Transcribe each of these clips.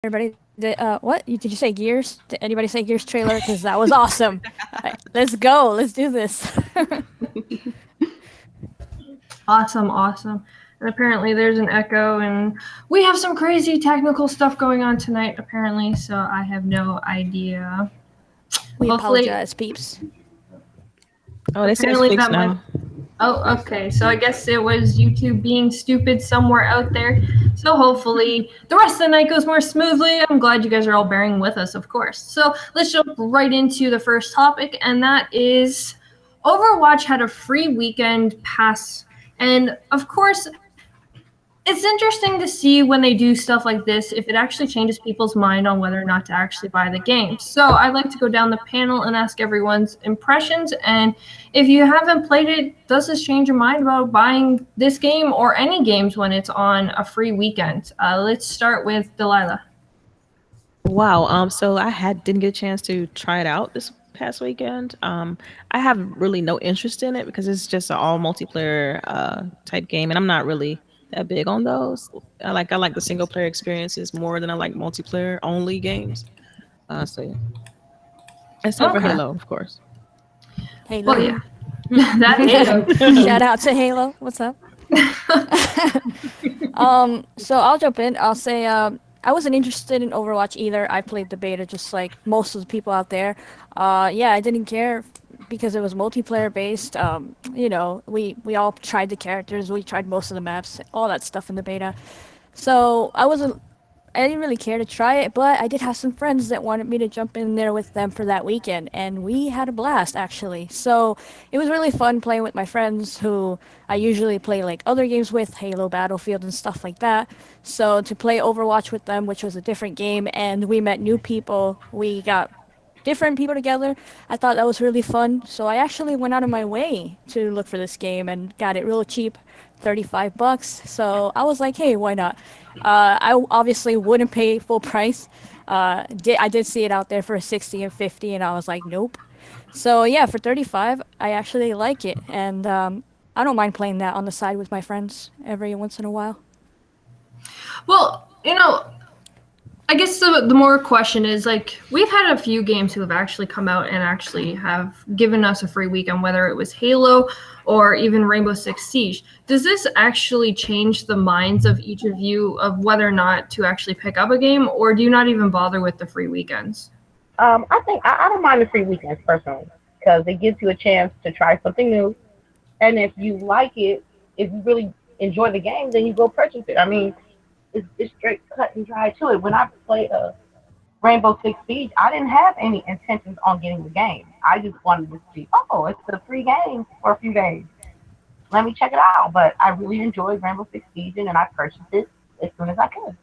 everybody. What? Did you say Gears? Did anybody say Gears trailer? Because that was awesome. Let's go. Let's do this. Awesome, awesome. And apparently there's an echo, and we have some crazy technical stuff going on tonight, apparently, so I have no idea. We Hopefully, apologize, peeps. Oh, they say it's apparently fixed that now. Oh, okay. So I guess it was YouTube being stupid somewhere out there. So hopefully the rest of the night goes more smoothly. I'm glad you guys are all bearing with us, of course. So let's jump right into the first topic, and that is Overwatch had a free weekend pass. And of course, it's interesting to see when they do stuff like this if it actually changes people's mind on whether or not to actually buy the game. So I'd like to go down the panel and ask everyone's impressions. And if you haven't played it, does this change your mind about buying this game or any games when it's on a free weekend? Let's start with Delilah. Wow. So didn't get a chance to try it out this past weekend. I have really no interest in it because it's just an all multiplayer type game, and I'm not really that big on those. I like the single player experiences more than I like multiplayer only games. So yeah. Except for Okay. Halo, of course. Halo. Well, yeah. That is. Shout out to Halo. What's up? So I'll jump in. I'll say I wasn't interested in Overwatch either. I played the beta just like most of the people out there. Yeah, I didn't care because it was multiplayer based. We all tried the characters. We tried most of the maps, all that stuff in the beta. So I didn't really care to try it, but I did have some friends that wanted me to jump in there with them for that weekend, and we had a blast actually. So it was really fun playing with my friends who I usually play like other games with, Halo, Battlefield, and stuff like that. So to play Overwatch with them, which was a different game, and we met new people, we got different people together. I thought that was really fun. So I actually went out of my way to look for this game and got it real cheap, $35. So I was like, hey, why not? I obviously wouldn't pay full price. I did see it out there for 60 and 50, and I was like, nope. So yeah, for 35, I actually like it, and I don't mind playing that on the side with my friends every once in a while. Well, I guess the more question is like we've had a few games who have actually come out and actually have given us a free weekend, whether it was Halo or even Rainbow Six Siege. Does this actually change the minds of each of you of whether or not to actually pick up a game, or do you not even bother with the free weekends? I think I don't mind the free weekends personally because it gives you a chance to try something new. And if you like it, if you really enjoy the game, then you go purchase it. I mean, it's straight cut and dry to it. When I played Rainbow Six Siege, I didn't have any intentions on getting the game. I just wanted to see, oh, it's a free game for a few days. Let me check it out. But I really enjoyed Rainbow Six Siege, and I purchased it as soon as I could.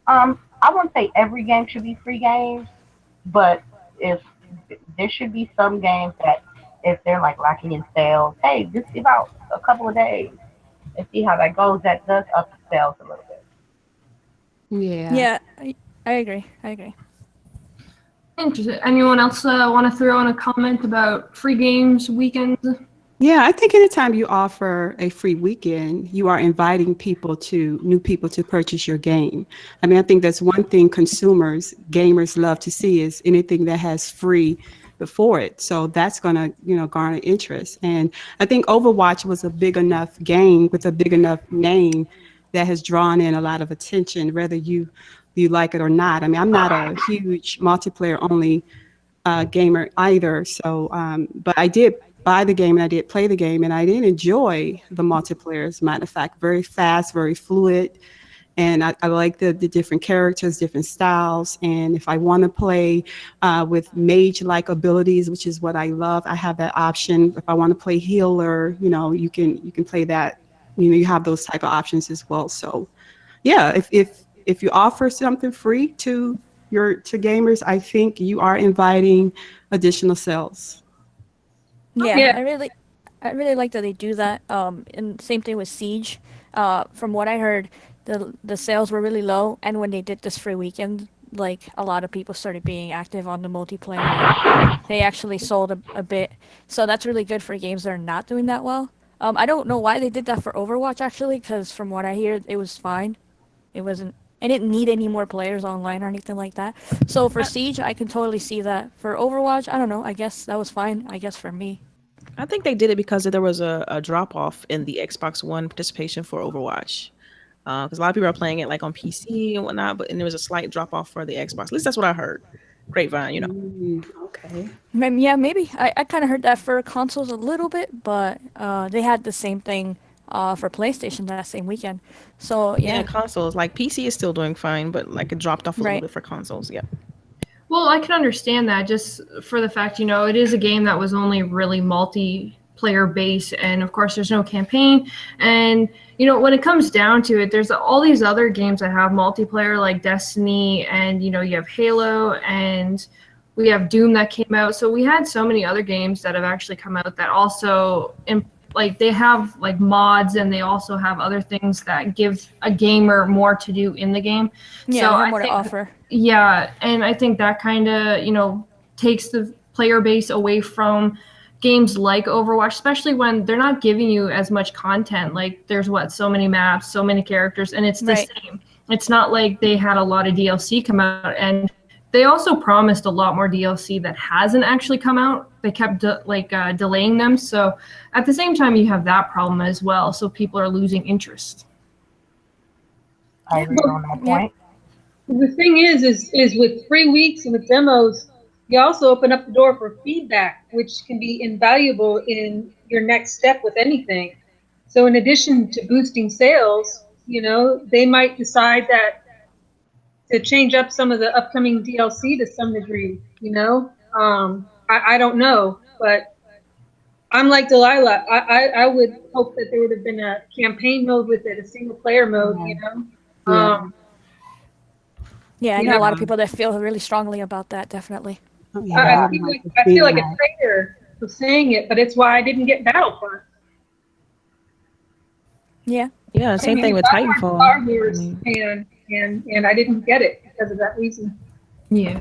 I wouldn't say every game should be free games, but if there should be some games that if they're like lacking in sales, hey, just give out a couple of days and see how that goes. That does up the sales a little bit. Yeah. Yeah, I agree. I agree. Interesting. Anyone else want to throw in a comment about free games, weekends? Yeah, I think anytime you offer a free weekend, you are inviting new people to purchase your game. I mean, I think that's one thing gamers love to see is anything that has free before it. So that's going to, garner interest. And I think Overwatch was a big enough game with a big enough name that has drawn in a lot of attention, whether you like it or not. I mean, I'm not a huge multiplayer only gamer either. So, but I did buy the game and I did play the game and I did enjoy the multiplayer. As a matter of fact, very fast, very fluid. And I like the different characters, different styles. And if I want to play with mage-like abilities, which is what I love, I have that option. If I want to play healer, you can play that. You have those type of options as well. So, yeah, if you offer something free to gamers, I think you are inviting additional sales. Yeah, Yeah. I really like that they do that. And same thing with Siege. From what I heard, the sales were really low, and when they did this free weekend, like a lot of people started being active on the multiplayer. And they actually sold a bit, so that's really good for games that are not doing that well. I don't know why they did that for Overwatch actually, because from what I hear, it was fine. It wasn't I didn't need any more players online or anything like that. So for Siege, I can totally see that. For Overwatch, I don't know. I guess that was fine. I guess for me. I think they did it because there was a drop off in the Xbox One participation for Overwatch. Because a lot of people are playing it like on PC and whatnot, but and there was a slight drop off for the Xbox. At least that's what I heard. Grapevine, you know. Okay. Yeah, maybe. I kind of heard that for consoles a little bit, but they had the same thing for PlayStation that same weekend. So Yeah, yeah, consoles like PC is still doing fine, but like it dropped off a little right. bit for consoles. Yeah. Well, I can understand that just for the fact, it is a game that was only really multiplayer based, and of course, there's no campaign. And, when it comes down to it, there's all these other games that have multiplayer, like Destiny, and, you have Halo, and we have Doom that came out. So we had so many other games that have actually come out that also, like, they have like mods, and they also have other things that give a gamer more to do in the game. Yeah, So they have I more to think offer. yeah, and I think that kind of, takes the player base away from games like Overwatch, especially when they're not giving you as much content. Like there's so many maps, so many characters, and it's the Right. same. It's not like they had a lot of DLC come out, and they also promised a lot more DLC that hasn't actually come out. They kept delaying them. So at the same time, you have that problem as well. So people are losing interest. I Yeah. agree on that Yeah. point. The thing is with 3 weeks and with demos, you also open up the door for feedback, which can be invaluable in your next step with anything. So in addition to boosting sales, they might decide that to change up some of the upcoming DLC to some degree, I don't know, but I'm like Delilah. I would hope that there would have been a campaign mode with it, a single player mode, Yeah. Um, Yeah, I know a yeah, lot of people that feel really strongly about that. Definitely. Oh, yeah, I I Yeah. would feel like like to I see feel like a that. traitor for saying it, but it's why I didn't get Battlefront. Yeah. Yeah, I same mean, thing with I wanted Star Titanfall. I Wars, mean, and I didn't get it because of that reason. Yeah.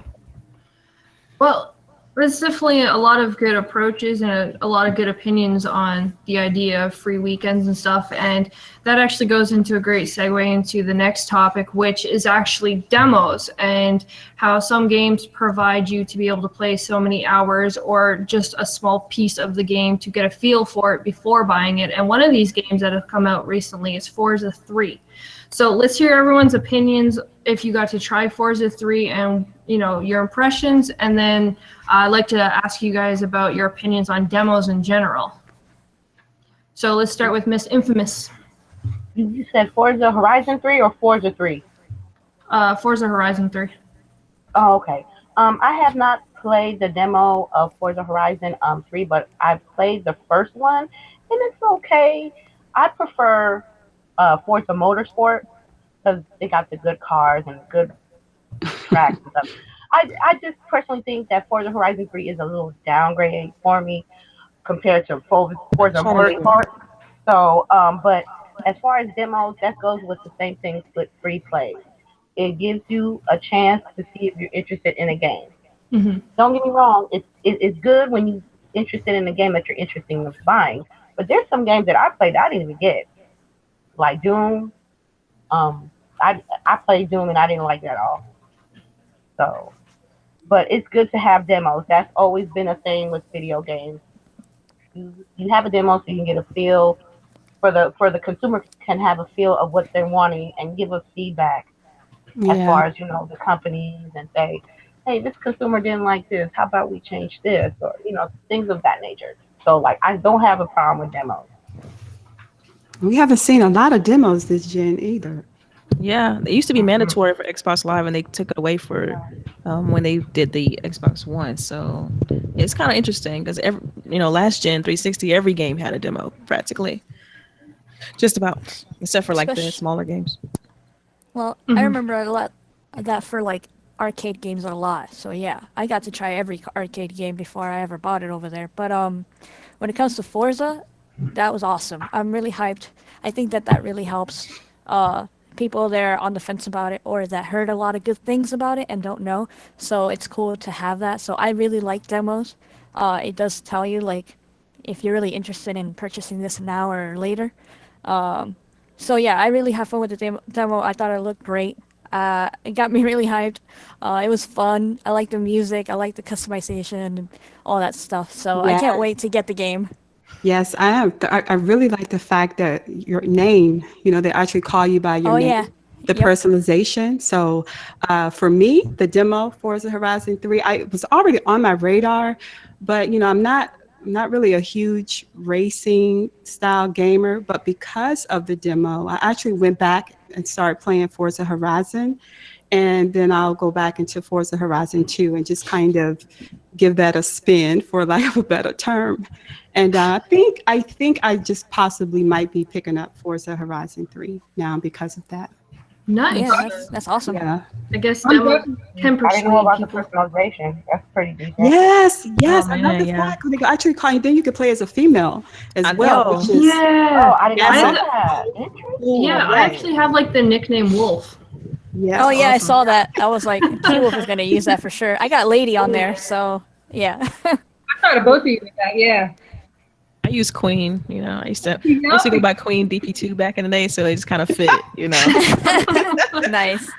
Well, there's definitely a lot of good approaches and a lot of good opinions on the idea of free weekends and stuff. And that actually goes into a great segue into the next topic, which is actually demos and how some games provide you to be able to play so many hours or just a small piece of the game to get a feel for it before buying it. And one of these games that have come out recently is Forza 3. So let's hear everyone's opinions if you got to try Forza 3 and your impressions, and then I'd like to ask you guys about your opinions on demos in general. So let's start with Miss Infamous. You said Forza Horizon 3 or Forza 3? Forza Horizon 3. Oh, okay. I have not played the demo of Forza Horizon 3, but I've played the first one, and it's okay. I prefer Forza Motorsport because they got the good cars and good tracks and stuff. I just personally think that Forza Horizon 3 is a little downgrade for me compared to Forza Chattanooga. Motorsport. So, but as far as demos, that goes with the same thing with free play. It gives you a chance to see if you're interested in a game. Mm-hmm. Don't get me wrong, it's good when you're interested in a game that you're interested in buying. But there's some games that I played that I didn't even get, like Doom. I played Doom and I didn't like it at all. So, but it's good to have demos. That's always been a thing with video games. You have a demo so you can get a feel for the consumer can have a feel of what they're wanting and give us feedback as Yeah. far as the companies and say, hey, this consumer didn't like this. How about we change this or things of that nature. So like I don't have a problem with demos. We haven't seen a lot of demos this gen either. Yeah, it used to be Mhm. mandatory for Xbox Live, and they took it away for when they did the Xbox One. So it's kind of interesting because last gen 360, every game had a demo practically, just about, except for like the Especially, smaller games. well, I Mm-hmm. remember a lot of that for like arcade games a lot. So yeah, I got to try every arcade game before I ever bought it over there. But when it comes to Forza, that was awesome. I'm really hyped. I think that really helps uh, people that are on the fence about it or that heard a lot of good things about it and don't know. So it's cool to have that. So I really like demos. It does tell you like if you're really interested in purchasing this now or later. Um, so yeah, I really had fun with the demo. I thought it looked great. It got me really hyped. It was fun. I like the music. I like the customization and all that stuff. So I can't Yes. wait to get the game. Yes, I am. I really like the fact that your name, they actually call you by your Oh name, yeah. the Yep. personalization. So for me, the demo Forza Horizon 3, I was already on my radar, but I'm not really a huge racing style gamer, but because of the demo, I actually went back and started playing Forza Horizon, and then I'll go back into Forza Horizon 2 and just kind of give that a spin, for lack of a better term. And I think I just possibly might be picking up Forza Horizon 3 now because of that. Yeah, Nice. that's awesome. Yeah. I guess I'm demo definitely can I didn't know persuade about the people. personalization. That's pretty decent. Yes, Oh yes. I love man, the yeah. fact when they go actually call you, then you can play as a female as I well, know. which is Yeah. Oh, I did not that's I know a have, that. cool. yeah, I Yes, actually have like the nickname Wolf. Oh yes. yeah, I Awesome. saw that. I was like, SheWulf is gonna use that for sure. I got Lady on there, so yeah. I thought of both of you with that. Yeah. I use Queen. I used to go Yep. by Queen DP2 back in the day, so it just kind of fit. Nice.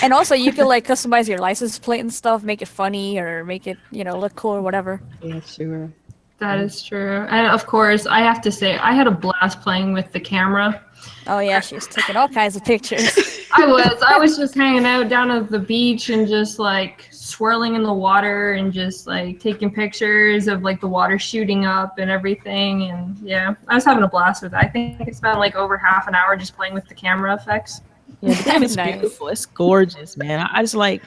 And also, you can like customize your license plate and stuff, make it funny or make it, look cool or whatever. Yeah, sure. That is true. And of course, I have to say, I had a blast playing with the camera. Oh yeah, she was taking all kinds of pictures. I was just hanging out down at the beach and just like swirling in the water and just like taking pictures of like the water shooting up and everything. And yeah, I was having a blast with it. I think I spent like over half an hour just playing with the camera effects. Yeah, the game is Nice. beautiful. It's gorgeous, man. I just like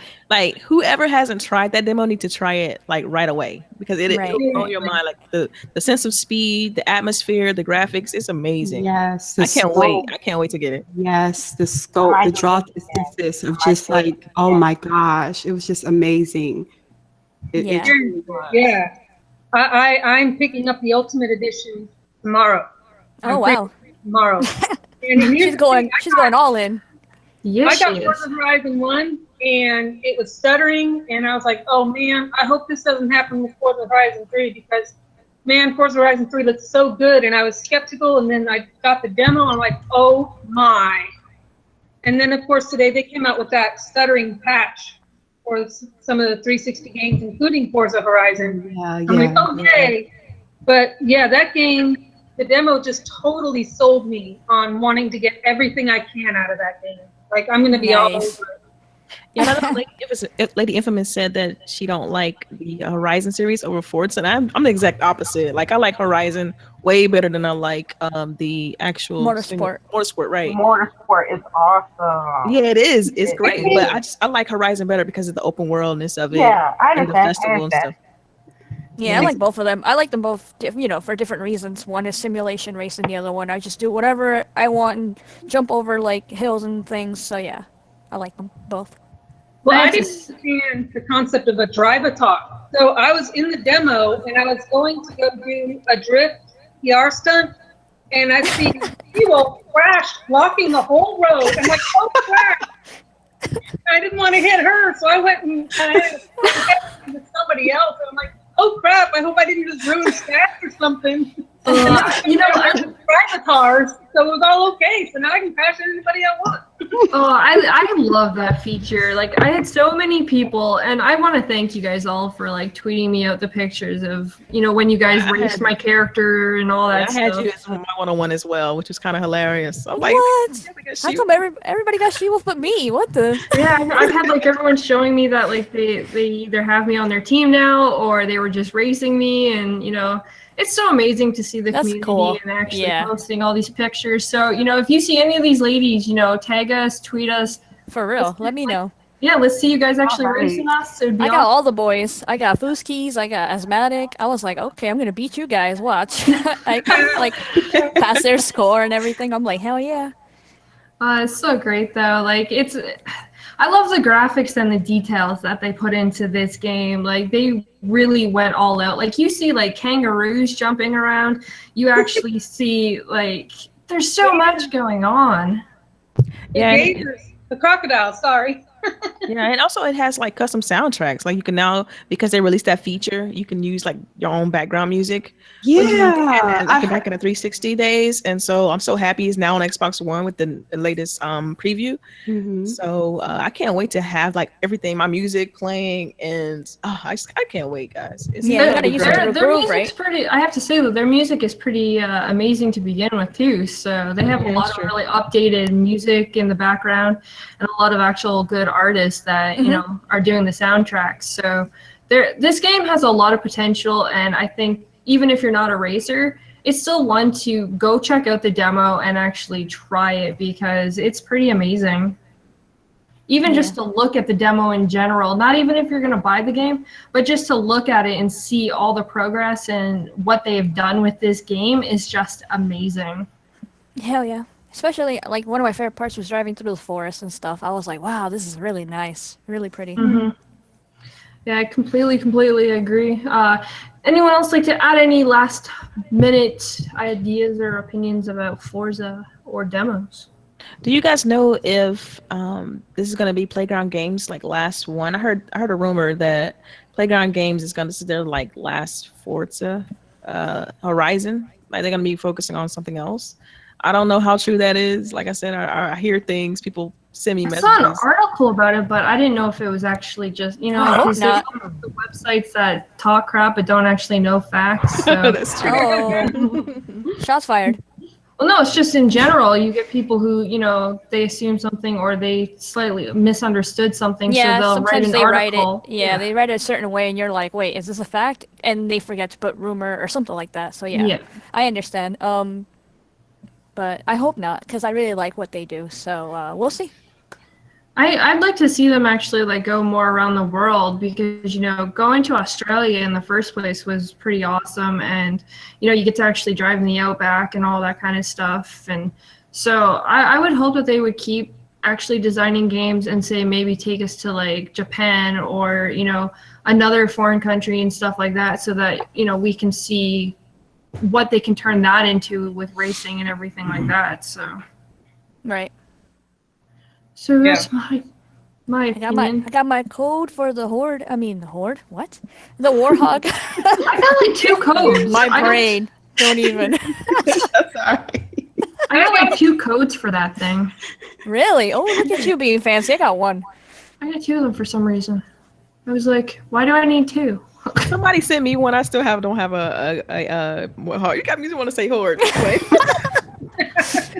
whoever hasn't tried that demo need to try it like right away because it'll Right, blow right. your mind. Like the sense of speed, the atmosphere, the graphics. It's amazing. Yes, the I can't wait. scope. I can't wait to get it. Yes, the I scope, the might draw get it again. distances of I might just get it like, oh again. my gosh, it was just amazing. It Yeah. truly was. Yeah. I'm picking up the Ultimate Edition tomorrow. Oh I'm playing wow. tomorrow. And here's She's the thing, going. She's going all in. Yes, I she got is. Forza Horizon 1 and it was stuttering and I was like, oh man, I hope this doesn't happen with Forza Horizon 3 because man, Forza Horizon 3 looks so good and I was skeptical and then I got the demo and I'm like, oh my. And then of course today they came out with that stuttering patch for some of the 360 games, including Forza Horizon. Yeah, I'm like, yeah. oh yay. But yeah, that game, the demo just totally sold me on wanting to get everything I can out of that game. Like I'm gonna be all over Nice. it. Yeah, I know Lady Infamous said that she don't like the Horizon series over Forza, and I'm the exact opposite. Like I like Horizon way better than I like the actual single Motorsport. Motorsport, right? Motorsport is awesome. Yeah, it is. It's It great, but is. I like Horizon better because of the open worldness of it Yeah, I and the understand. I festival and understand. stuff. Yeah, I Yeah, like both of them. I like them both, for different reasons. One is simulation race, and the other one I just do whatever I want and jump over like hills and things. So yeah, I like them both. Well, I I have to didn't understand the concept of a drive-a-talk. So I was in the demo and I was going to go do a drift PR stunt, and I see SheWulf crash blocking the whole road. I'm like, oh crap! I didn't want to hit her, so I went and I had to with somebody else. And I'm like, oh crap! I hope I didn't just ruin stats or something. And then I you know, I, drive the cars, so it was all okay. So now I can crash anybody I want. I love that feature. Like I had so many people, and I want to thank you guys all for like tweeting me out the pictures of when you guys I raced had- my character and all that I had stuff. you as my one-on-one as well, which was kind of hilarious. I'm like, What? yeah, because How she- come everybody got SheWulf but me? What the? Yeah, I've had like everyone showing me that like they either have me on their team now or they were just racing me, and it's so amazing to see the That's community cool. and actually Yeah. posting all these pictures. So if you see any of these ladies, tag us, tweet us. For real, let me know. Yeah, let's see you guys actually Alright. racing us. It'd be I got awesome. all the boys. I got Fooskies. I got AsthMattic. I was like, okay, I'm gonna beat you guys. Watch. I like pass their score and everything. I'm like, hell yeah. It's so great though. Like I love the graphics and the details that they put into this game. Like they really went all out. Like you see like kangaroos jumping around. You actually see there's so much going on. The Yeah, gators, the crocodiles. Sorry. Yeah, and also it has like custom soundtracks. Like you can now, because they released that feature, you can use like your own background music, which you didn't Yeah, have like back in the 360 days. And so I'm so happy it's now on Xbox One with the latest preview. hmm So I can't wait to have like everything, my music playing, and I can't wait, guys. It's Yeah, you gonna gotta be use it great. to Their groove, music's right? pretty. I have to say that their music is pretty amazing to begin with too. So they have a Yeah, lot that's of true. really updated music in the background, and a lot of actual good artists that are doing the soundtracks. So this game has a lot of potential, and I think even if you're not a racer, it's still one to go check out the demo and actually try it because it's pretty amazing. Even Yeah. just to look at the demo in general, not even if you're going to buy the game, but just to look at it and see all the progress and what they have done with this game is just amazing. Hell yeah. Especially like one of my favorite parts was driving through the forest and stuff. I was like, wow, this is really nice, really pretty. Yeah, I completely agree. Anyone else like to add any last minute ideas or opinions about Forza or demos? Do you guys know if this is gonna be Playground Games like last one? I heard a rumor that Playground Games is gonna sit there like last Forza Horizon. Like they're gonna be focusing on something else. I don't know how true that is. Like I said, I hear things. People send me I saw an messages. article about it, but I didn't know if it was actually just, I hope because there's not. the websites that talk crap but don't actually know facts. So. That's true. Oh, shots fired. Well, no, it's just in general. You get people who, they assume something or they slightly misunderstood something, so Yeah, they'll write sometimes an they write it. article. Yeah, they write it a certain way, and you're like, wait, is this a fact? And they forget to put rumor or something like that. So yeah, Yeah. I understand. But I hope not, because I really like what they do. So we'll see. I'd like to see them actually like go more around the world because going to Australia in the first place was pretty awesome, and you get to actually drive in the outback and all that kind of stuff. And so I would hope that they would keep actually designing games and say maybe take us to like Japan or another foreign country and stuff like that, so that we can see what they can turn that into with racing and everything like that. Right. So Yeah. that's my I opinion. got my code for the horde. I mean the horde. What? The warhog. I got like 2 codes. My I got- brain. Don't even. Sorry. I got like 2 codes for that thing. Really? Oh, look at you being fancy. I got one. I got 2 of them for some reason. I was like, why do I need 2? Somebody sent me one. I still don't have you got me want to say horde. Anyway.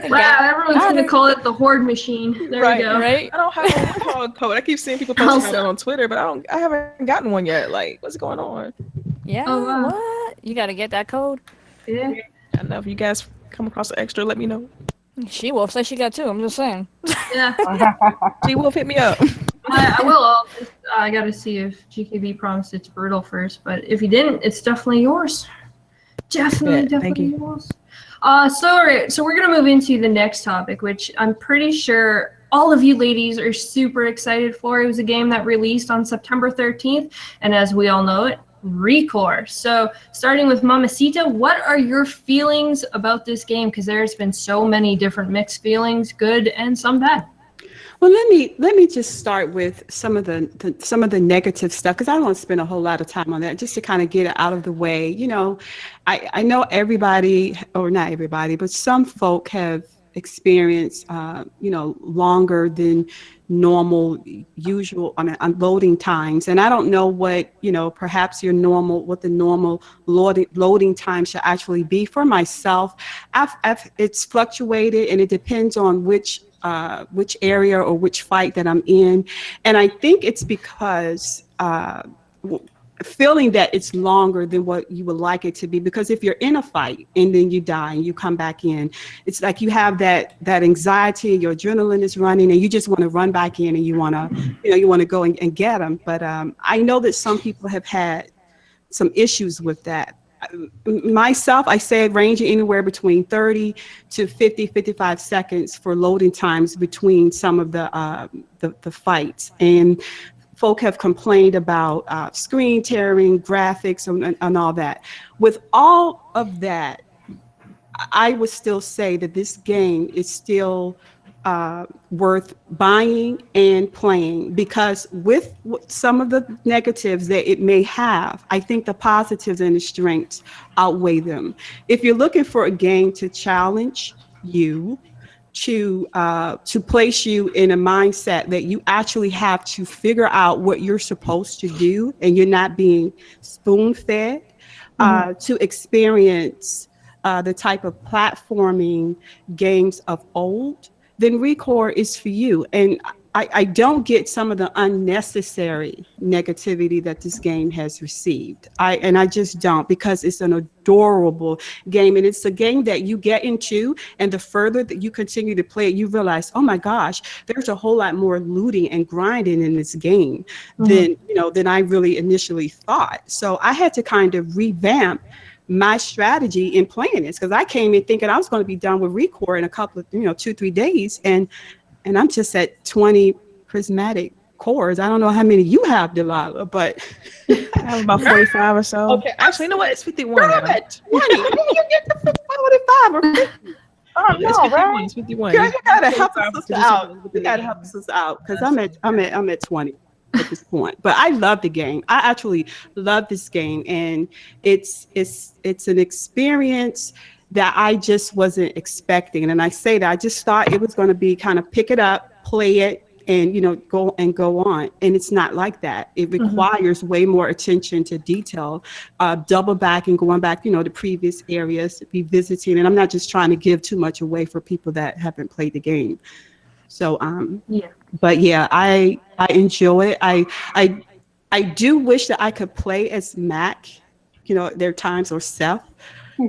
Wow, everyone's gonna call it the Horde machine. There Right, we go. Right? I don't have a code. I keep seeing people posting about it on Twitter, but I haven't gotten one yet. Like, what's going on? Yeah. Oh, wow. What? You gotta get that code. Yeah. I don't know if you guys come across an extra, let me know. SheWulf says she got two. I'm just saying. Yeah. SheWulf, hit me up. I will. I gotta see if GKB promised it's Brutal first, but if he didn't, it's definitely yours. Definitely Thank you. yours. So we're gonna move into the next topic, which I'm pretty sure all of you ladies are super excited for. It was a game that released on September 13th, and as we all know it, Recore. So starting with Mamacita, what are your feelings about this game? Because there's been so many different mixed feelings, good and some bad. Well, let me just start with some of the negative stuff, because I don't want to spend a whole lot of time on that, just to kind of get it out of the way. I know everybody, or not everybody, but some folk have experienced longer than normal usual unloading times, and I don't know what perhaps what the normal loading time should actually be. For myself, it's fluctuated, and it depends on which area or which fight that I'm in. And I think it's because feeling that it's longer than what you would like it to be, because if you're in a fight and then you die and you come back in, it's like you have that anxiety, your adrenaline is running, and you just want to run back in, and you want to go and get them. But I know that some people have had some issues with that. Myself, I said ranging anywhere between 30 to 55 seconds for loading times between some of the fights. And folk have complained about screen tearing, graphics, and all that. With all of that, I would still say that this game is still worth buying and playing, because with some of the negatives that it may have, I think the positives and the strengths outweigh them. If you're looking for a game to challenge you, to place you in a mindset that you actually have to figure out what you're supposed to do and you're not being spoon fed, to experience the type of platforming games of old, then Recore is for you. And I don't get some of the unnecessary negativity that this game has received. I just don't, because it's an adorable game, and it's a game that you get into, and the further that you continue to play it, you realize, oh my gosh, there's a whole lot more looting and grinding in this game than I really initially thought. So I had to kind of revamp my strategy in playing this, because I came in thinking I was going to be done with Recore in a couple of 2-3 days, and I'm just at 20 prismatic cores. I don't know how many you have, Delilah, but I have about 45 or so. Okay, actually, you know what? It's 51 now. 20. You get the 45 or 50. Oh It's no, 51. right? It's 51. Girl, you gotta help a 45 sister positions out. within You gotta the help a game. sister out, because I'm at 20 at this point. But I love the game. I actually love this game, and it's an experience that I just wasn't expecting. And I say that I just thought it was going to be kind of pick it up, play it, and go on. And it's not like that. It requires way more attention to detail, double back and going back, to previous areas, be visiting. And I'm not just trying to give too much away for people that haven't played the game. So Yeah. but yeah, I enjoy it. I do wish that I could play as Mac, their times, or Seth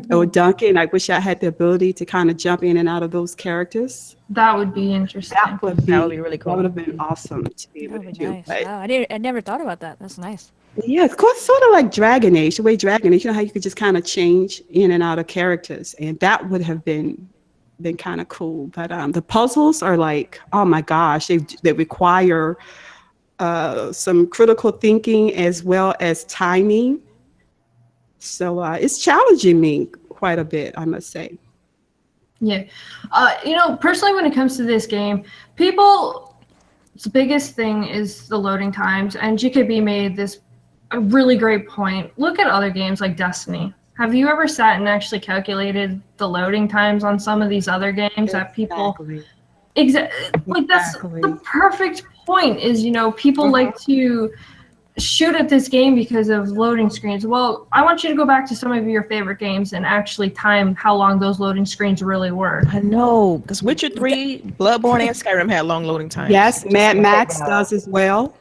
or Duncan. I wish I had the ability to kind of jump in and out of those characters. That would be interesting. That would That would be really cool. That would have been awesome to be That able would to be do. nice. But Wow, I never thought about that. That's nice. yeah, of course, sort of like Dragon Age, the way Dragon Age, how you could just kind of change in and out of characters, and that would have been kind of cool. But the puzzles are like, oh my gosh, they require some critical thinking as well as timing. So it's challenging me quite a bit, I must say. Yeah. Personally, when it comes to this game, people's biggest thing is the loading times, and GKB made this a really great point. Look at other games like Destiny. Have you ever sat and actually calculated the loading times on some of these other games that people... Like, that's the perfect point, is, people like to shoot at this game because of loading screens. Well, I want you to go back to some of your favorite games and actually time how long those loading screens really were. I know, because Witcher 3, Bloodborne, and Skyrim had long loading times. Yes, Mad Max does as well.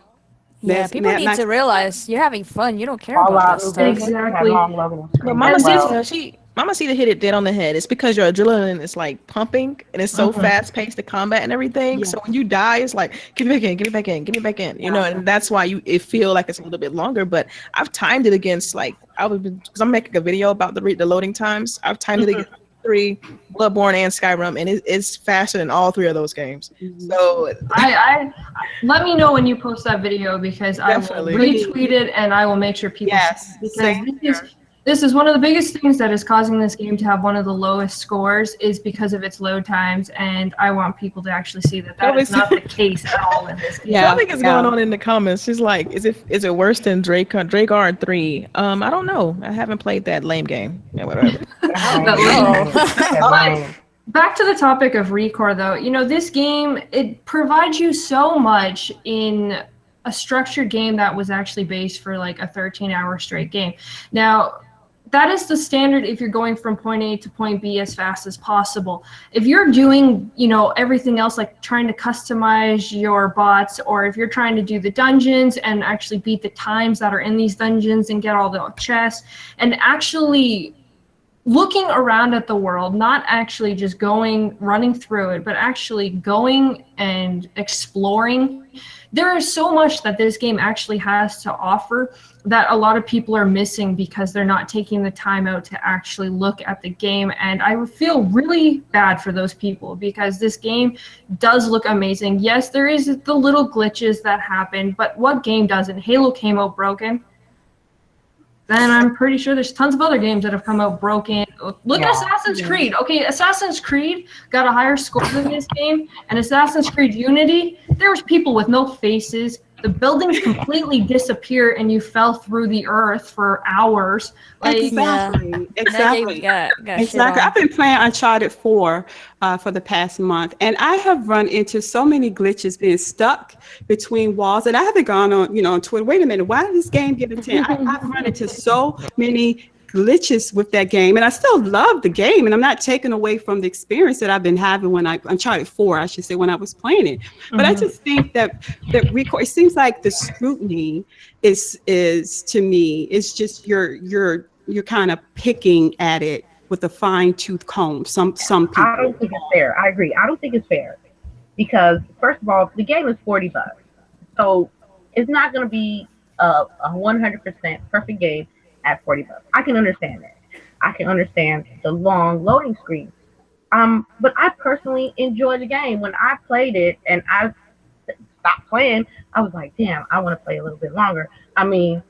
Yeah, people Mad need Max. to realize you're having fun. You don't care All about out that of stuff. Exactly. But Mama Cita hit it dead on the head. It's because your adrenaline is like pumping, and it's so fast paced, the combat and everything. Yeah. So when you die, it's like, give me back in, give me back in, give me back in. And that's why it feel like it's a little bit longer. But I've timed it against, like, because I'm making a video about the loading times. I've timed it against 3, Bloodborne, and Skyrim, and it's faster than all 3 of those games. So I let me know when you post that video, because Definitely. I will retweet it, and I will make sure people Yes, see it, same because this is one of the biggest things that is causing this game to have one of the lowest scores, is because of its load times, and I want people to actually see that is not the case at all in this game. Something is going on in the comments. She's like, is it worse than Drake R 3? I don't know. I haven't played that lame game. Yeah, whatever. Back to the topic of Recore, though. This game, it provides you so much in a structured game that was actually based for like a 13-hour straight game. Now, that is the standard if you're going from point A to point B as fast as possible. If you're doing, everything else, like trying to customize your bots, or if you're trying to do the dungeons and actually beat the times that are in these dungeons and get all the chests, and actually looking around at the world, not actually just running through it, but actually going and exploring. There is so much that this game actually has to offer that a lot of people are missing because they're not taking the time out to actually look at the game. And I feel really bad for those people, because this game does look amazing. Yes, there is the little glitches that happen, but what game doesn't? Halo came out broken. then I'm pretty sure there's tons of other games that have come out broken. Look at Assassin's Creed. Okay, Assassin's Creed got a higher score than this game, and Assassin's Creed Unity, there was people with no faces. The buildings completely disappear, and you fell through the earth for hours. Like, Exactly. Exactly. Got shit Exactly. on. I've been playing Uncharted 4 for the past month, and I have run into so many glitches being stuck between walls. And I haven't gone on, on Twitter. Wait a minute, why did this game get a 10? I've run into so many glitches with that game, and I still love the game, and I'm not taking away from the experience that I've been having when Uncharted 4, I should say, when I was playing it. But I just think that it seems like the scrutiny is to me, it's just you're kind of picking at it with a fine-tooth comb. Some people. I don't think it's fair. I agree. I don't think it's fair because first of all, the game is $40, so it's not going to be a 100% perfect game at $40. I can understand that. I can understand the long loading screen. But I personally enjoyed the game. When I played it and I stopped playing, I was like, damn, I want to play a little bit longer. I mean,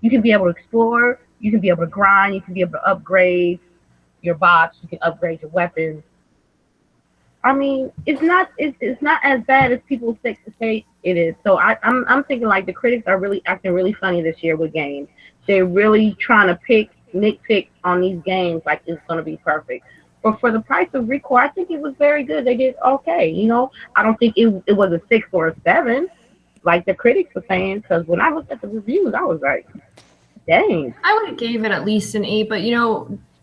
you can be able to explore, you can be able to grind, you can be able to upgrade your bots, you can upgrade your weapons. I mean, it's not as bad as people say it is. So I'm thinking like the critics are really acting really funny this year with games. They're really trying to nitpick on these games like it's going to be perfect. But for the price of Rico, I think it was very good. They did okay. I don't think it was a 6 or a 7 like the critics were saying. Because when I looked at the reviews, I was like, dang. I would have gave it at least an 8, but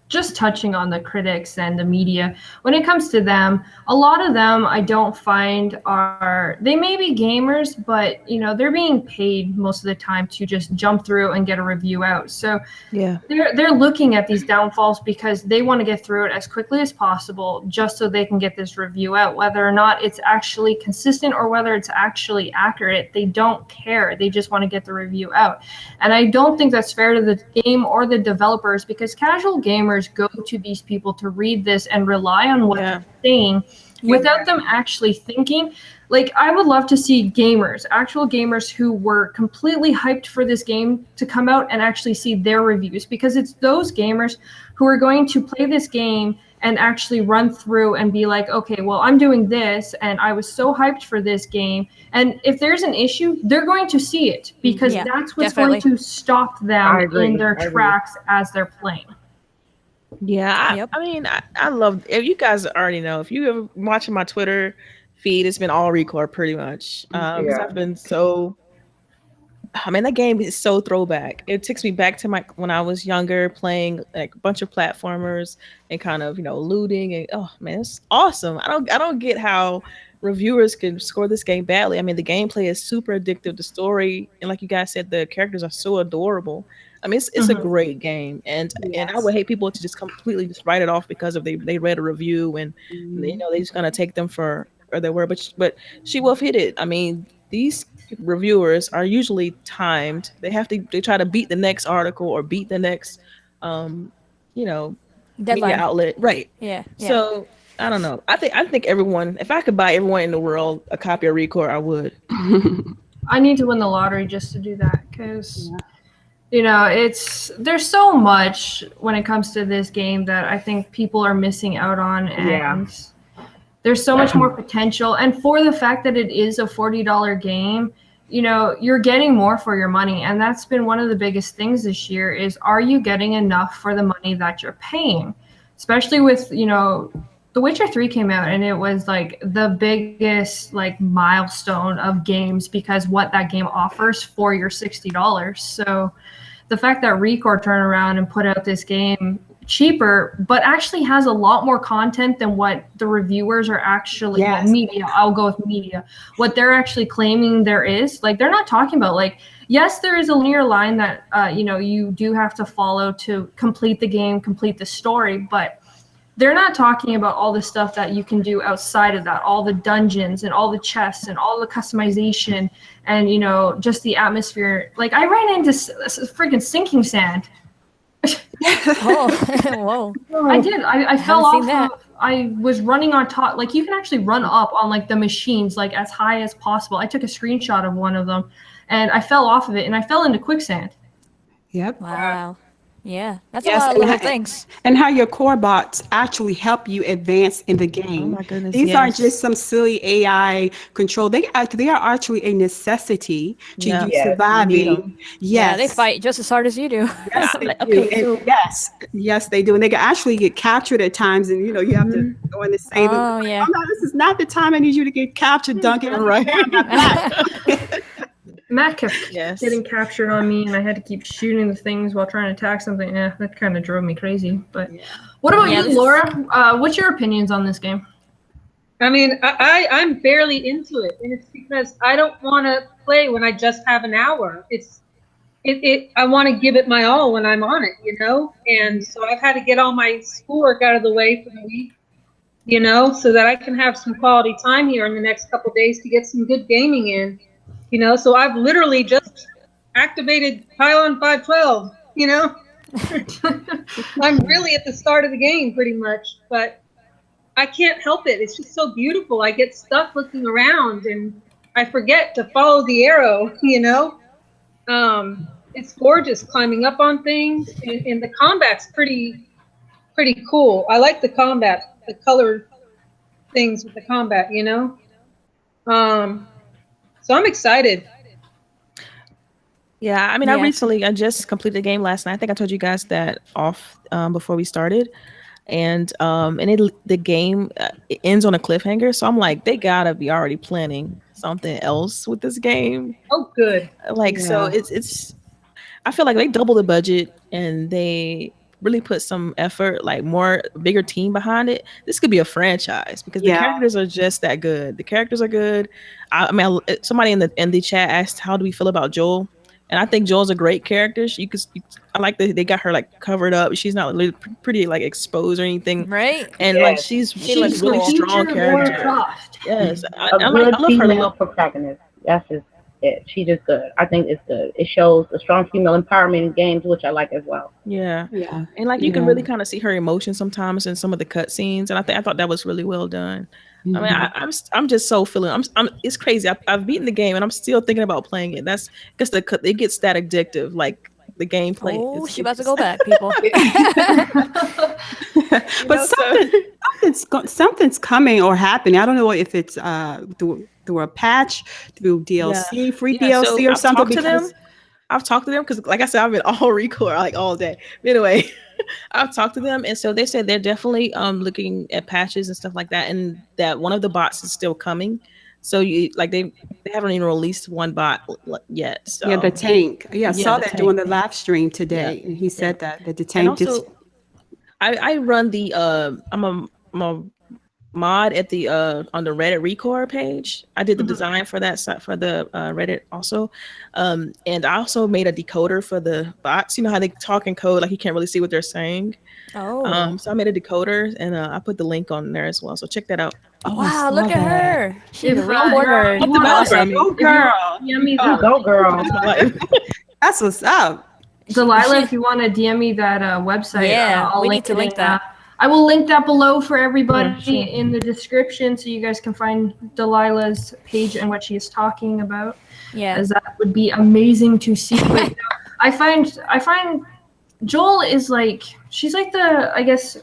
just touching on the critics and the media, when it comes to them, a lot of them I don't find they may be gamers, but they're being paid most of the time to just jump through and get a review out. So Yeah. they're looking at these downfalls because they want to get through it as quickly as possible just so they can get this review out. Whether or not it's actually consistent or whether it's actually accurate, they don't care. They just want to get the review out. And I don't think that's fair to the game or the developers because casual gamers go to these people to read this and rely on what they're saying without them actually thinking. Like, I would love to see actual gamers who were completely hyped for this game to come out and actually see their reviews, because it's those gamers who are going to play this game and actually run through and be like, okay, well, I'm doing this and I was so hyped for this game. And if there's an issue, they're going to see it because that's what's going to stop them in their tracks as they're playing. Yeah, I mean, I love. If you guys already know, if you ever watching my Twitter feed, it's been all record pretty much. Because I've been so. I mean, that game is so throwback. It takes me back to when I was younger, playing like a bunch of platformers and kind of looting and oh man, it's awesome. I don't get how reviewers can score this game badly. I mean, the gameplay is super addictive. The story and like you guys said, the characters are so adorable. I mean, it's a great game, and I would hate people to just completely just write it off because of they read a review and they're just gonna take them for their word. But SheWulf hit it. I mean, these reviewers are usually timed. They try to beat the next article or beat the next media outlet, right? Yeah. So I don't know. I think everyone. If I could buy everyone in the world a copy of Record, I would. I need to win the lottery just to do that because. There's so much when it comes to this game that I think people are missing out on, and there's so much more potential. And for the fact that it is a $40 game, you're getting more for your money. And that's been one of the biggest things this year is, are you getting enough for the money that you're paying? Especially with, The Witcher 3 came out and it was like the biggest milestone of games because what that game offers for your $60. So the fact that Record turned around and put out this game cheaper, but actually has a lot more content than what the reviewers are actually media. I'll go with media. What they're actually claiming there is, they're not talking about yes, there is a linear line that you do have to follow to complete the game, complete the story, but they're not talking about all the stuff that you can do outside of that, all the dungeons and all the chests and all the customization and, just the atmosphere. I ran into freaking sinking sand. Whoa. I did. I fell off. I was running on top. You can actually run up on the machines as high as possible. I took a screenshot of one of them and I fell off of it and I fell into quicksand. Yep. Wow. Yeah, that's a Yes, lot of little things. and how your core bots actually help you advance in the Oh game. my goodness, These aren't yes. just some silly AI control. They are actually a necessity to Yeah. you Yes. You need surviving. them. Yeah, they Yes. fight just as hard as you do. Yes, I'm they like, do. okay, And so yes, they do. And they can actually get captured at times, and you have to mhm. go in to save them. Oh, Like, yeah. oh no, this is not the time I need you to get captured, Duncan. I'm Right. my back. Matt kept Yes. getting captured on me, and I had to keep shooting the things while trying to attack something. Yeah, that kind of drove me crazy. But Yeah. what about Yeah, you, this is. Laura? What's your opinions on this game? I mean, I'm barely into it, and it's because I don't want to play when I just have an hour. I want to give it my all when I'm on it, you know? And so I've had to get all my schoolwork out of the way for the week, you know, so that I can have some quality time here in the next couple days to get some good gaming in, you know? So I've literally just activated Pylon 512, you know? I'm really at the start of the game pretty much, but I can't help it. It's just so beautiful. I get stuck looking around and I forget to follow the arrow, you know? It's gorgeous climbing up on things, and the combat's pretty cool. I like the combat, the color things with the combat, you know. So I'm excited. Yeah, I mean, Yeah. I just completed the game last night. I think I told you guys that off before we started, the game it ends on a cliffhanger. So I'm like, they gotta be already planning something else with this game. Oh, good. Like, so Yeah. it's I feel like they doubled the budget and they really put some effort, like more bigger team behind it. This could be a franchise because the Yeah. characters are just that good. The characters are good. Somebody in the chat asked, "How do we feel about Joel?" And I think Joel's a great character. I like that they got her like covered up. She's not really pretty like exposed or anything, Right? and like Yes. She she's a looks She's the really cool. strong future Laura character. Croft. Yes, A I good love her female look. protagonist. That's just it. She just good. I think it's good. It shows a strong female empowerment in games, which I like as well. Yeah. Yeah. And like you can Yeah. really kind of see her emotions sometimes in some of the cut scenes, and I thought that was really well done. I mean, Mhm. I'm just so feeling. It's crazy. I've beaten the game, and I'm still thinking about playing it. That's because it gets that addictive. Like the gameplay Oh, is she about to it's go back, people. you But know so something's coming or happening. I don't know if it's through a patch, through yeah DLC, free yeah. So DLC or something. Because I've talked to them because, like I said, I've been all record like all day. But anyway, I've talked to them, and so they said they're definitely looking at patches and stuff like that, and that one of the bots is still coming. So you like they haven't even released one bot yet. yeah, the So tank. Yeah, I yeah, saw the that during tank. the live stream Yeah, today, and he yeah, said that the and tank just. also I run the I'm a mod at the on the Reddit Recore page. I did the Mhm. design for that site for the Reddit also, and I also made a decoder for the bots. You know how they talk in code like you can't really see what they're saying. Oh. So I made a decoder and I put the link on there as well. So check that out. Oh, I Wow, saw look at that. her. She's a If real board Laura, nerd. you I'm want developer. I Awesome. mean, Go if you want girl. to DM me You that, go, girl. that's my life. That's what's up. Delilah, She, if you want to DM me that website, yeah, I'll we need link to it in. link that. I will link that below for Sure, everybody sure. in the description, so you guys can find Delilah's page and what she is talking about, Yeah. as that would be amazing to see. But I find Joel is like, she's like the, I guess,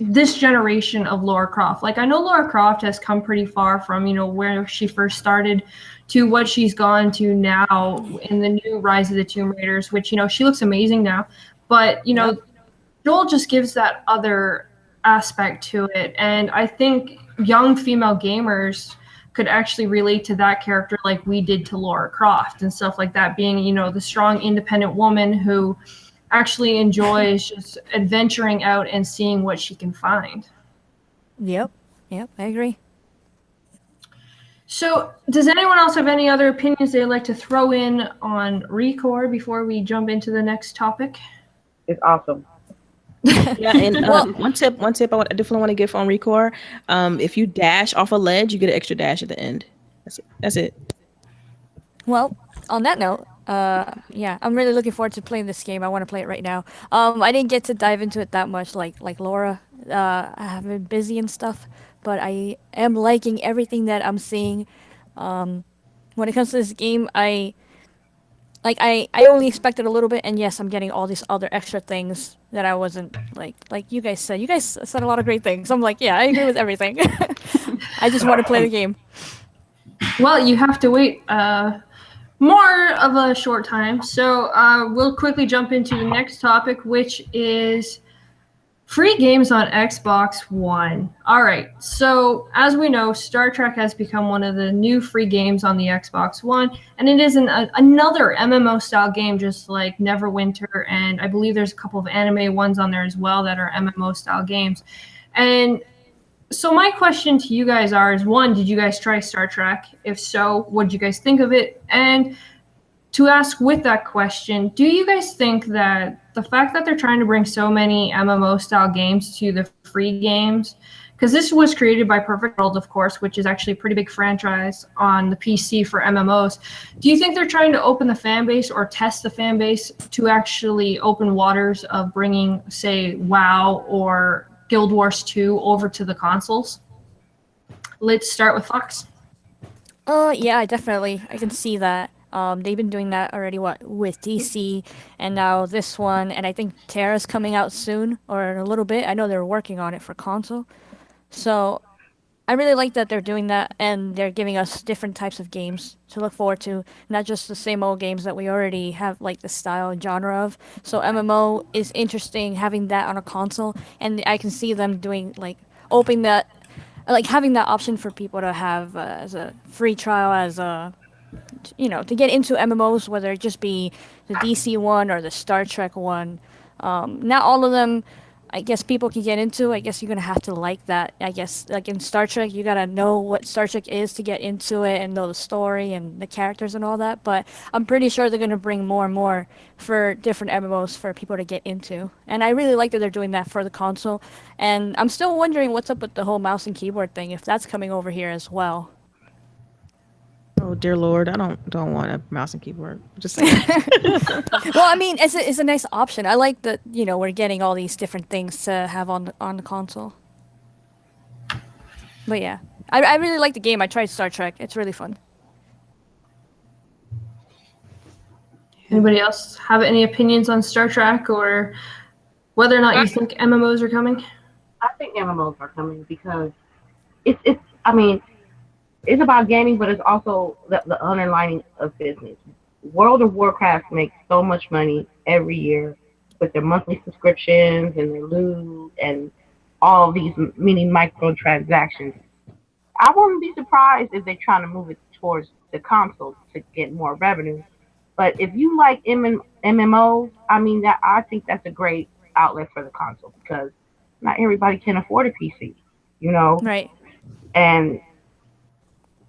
this generation of Laura Croft. Like, I know Laura Croft has come pretty far from, where she first started to what she's gone to now in the new Rise of the Tomb Raiders, which, she looks amazing now. But, Yep. Joel just gives that other aspect to it. And I think young female gamers could actually relate to that character like we did to Laura Croft and stuff like that, being, the strong, independent woman who actually enjoys just adventuring out and seeing what she can find. Yep. Yep, I agree. So, does anyone else have any other opinions they'd like to throw in on Recore before we jump into the next topic? It's awesome. Yeah, and Well, one tip I definitely want to give on Recore. If you dash off a ledge, you get an extra dash at the end. That's it. That's it. well, on that note, yeah, I'm really looking forward to playing this game. I want to play it right now. I didn't get to dive into it that much, like Laura. I have been busy and stuff, but I am liking everything that I'm seeing. When it comes to this game, like I only expected a little bit, and yes, I'm getting all these other extra things that I wasn't like you guys said. You guys said a lot of great things. I'm like, yeah, I agree with everything. I just want to play the game. Well, you have to wait more of a short time. So we'll quickly jump into the next topic, which is free games on Xbox One. All right. So as we know, Star Trek has become one of the new free games on the Xbox One, and it is another MMO style game, just like Neverwinter, and I believe there's a couple of anime ones on there as well that are MMO style games. And so my question to you guys is one, did you guys try Star Trek? If so, what did you guys think of it? And to ask with that question, do you guys think that the fact that they're trying to bring so many MMO style games to the free games, because this was created by Perfect World, of course, which is actually a pretty big franchise on the PC for MMOs, do you think they're trying to open the fan base or test the fan base to actually open waters of bringing, say, WoW or Guild Wars 2 over to the consoles? Let's start with Fox. Yeah, I can see that. They've been doing that already. What with DC, and now this one, and I think Terra's coming out soon or in a little bit. I know they're working on it for console, so I really like that they're doing that, and they're giving us different types of games to look forward to, not just the same old games that we already have like the style and genre of. So MMO is interesting having that on a console, and I can see them doing like opening that, like having that option for people to have as a free trial, as a to get into MMOs, whether it just be the DC one or the Star Trek one. Not all of them, I guess people can get into. I guess you're gonna have to like that. I guess like in Star Trek, you gotta know what Star Trek is to get into it and know the story and the characters and all that. But I'm pretty sure they're gonna bring more and more for different MMOs for people to get into. And I really like that they're doing that for the console. And I'm still wondering what's up with the whole mouse and keyboard thing, if that's coming over here as well. Oh dear Lord, I don't want a mouse and keyboard. Just saying. Well, I mean, it's a nice option. I like that we're getting all these different things to have on the console. But yeah, I really like the game. I tried Star Trek. It's really fun. Anybody else have any opinions on Star Trek or whether or not you think MMOs are coming? I think MMOs are coming because it's I mean it's about gaming, but it's also the underlining of business. World of Warcraft makes so much money every year with their monthly subscriptions and their loot and all these mini microtransactions. I wouldn't be surprised if they're trying to move it towards the console to get more revenue. But if you like MMOs, I mean that I think that's a great outlet for the console because not everybody can afford a PC, you know, Right. and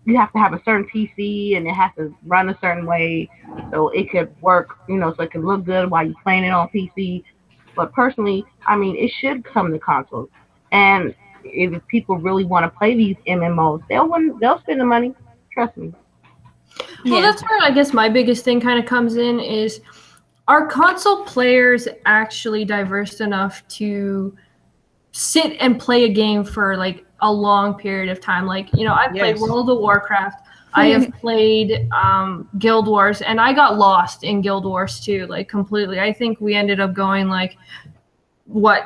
you have to have a certain PC and it has to run a certain way so it could work, so it can look good while you're playing it on PC. But personally, I mean, it should come to consoles. And if people really want to play these MMOs, they'll spend the money. Trust me. Well, Yeah. that's where I guess my biggest thing kind of comes in is, are console players actually diverse enough to sit and play a game for like a long period of time? Like, I've played Yes. World of Warcraft. I have played Guild Wars, and I got lost in Guild Wars too, like completely. I think we ended up going like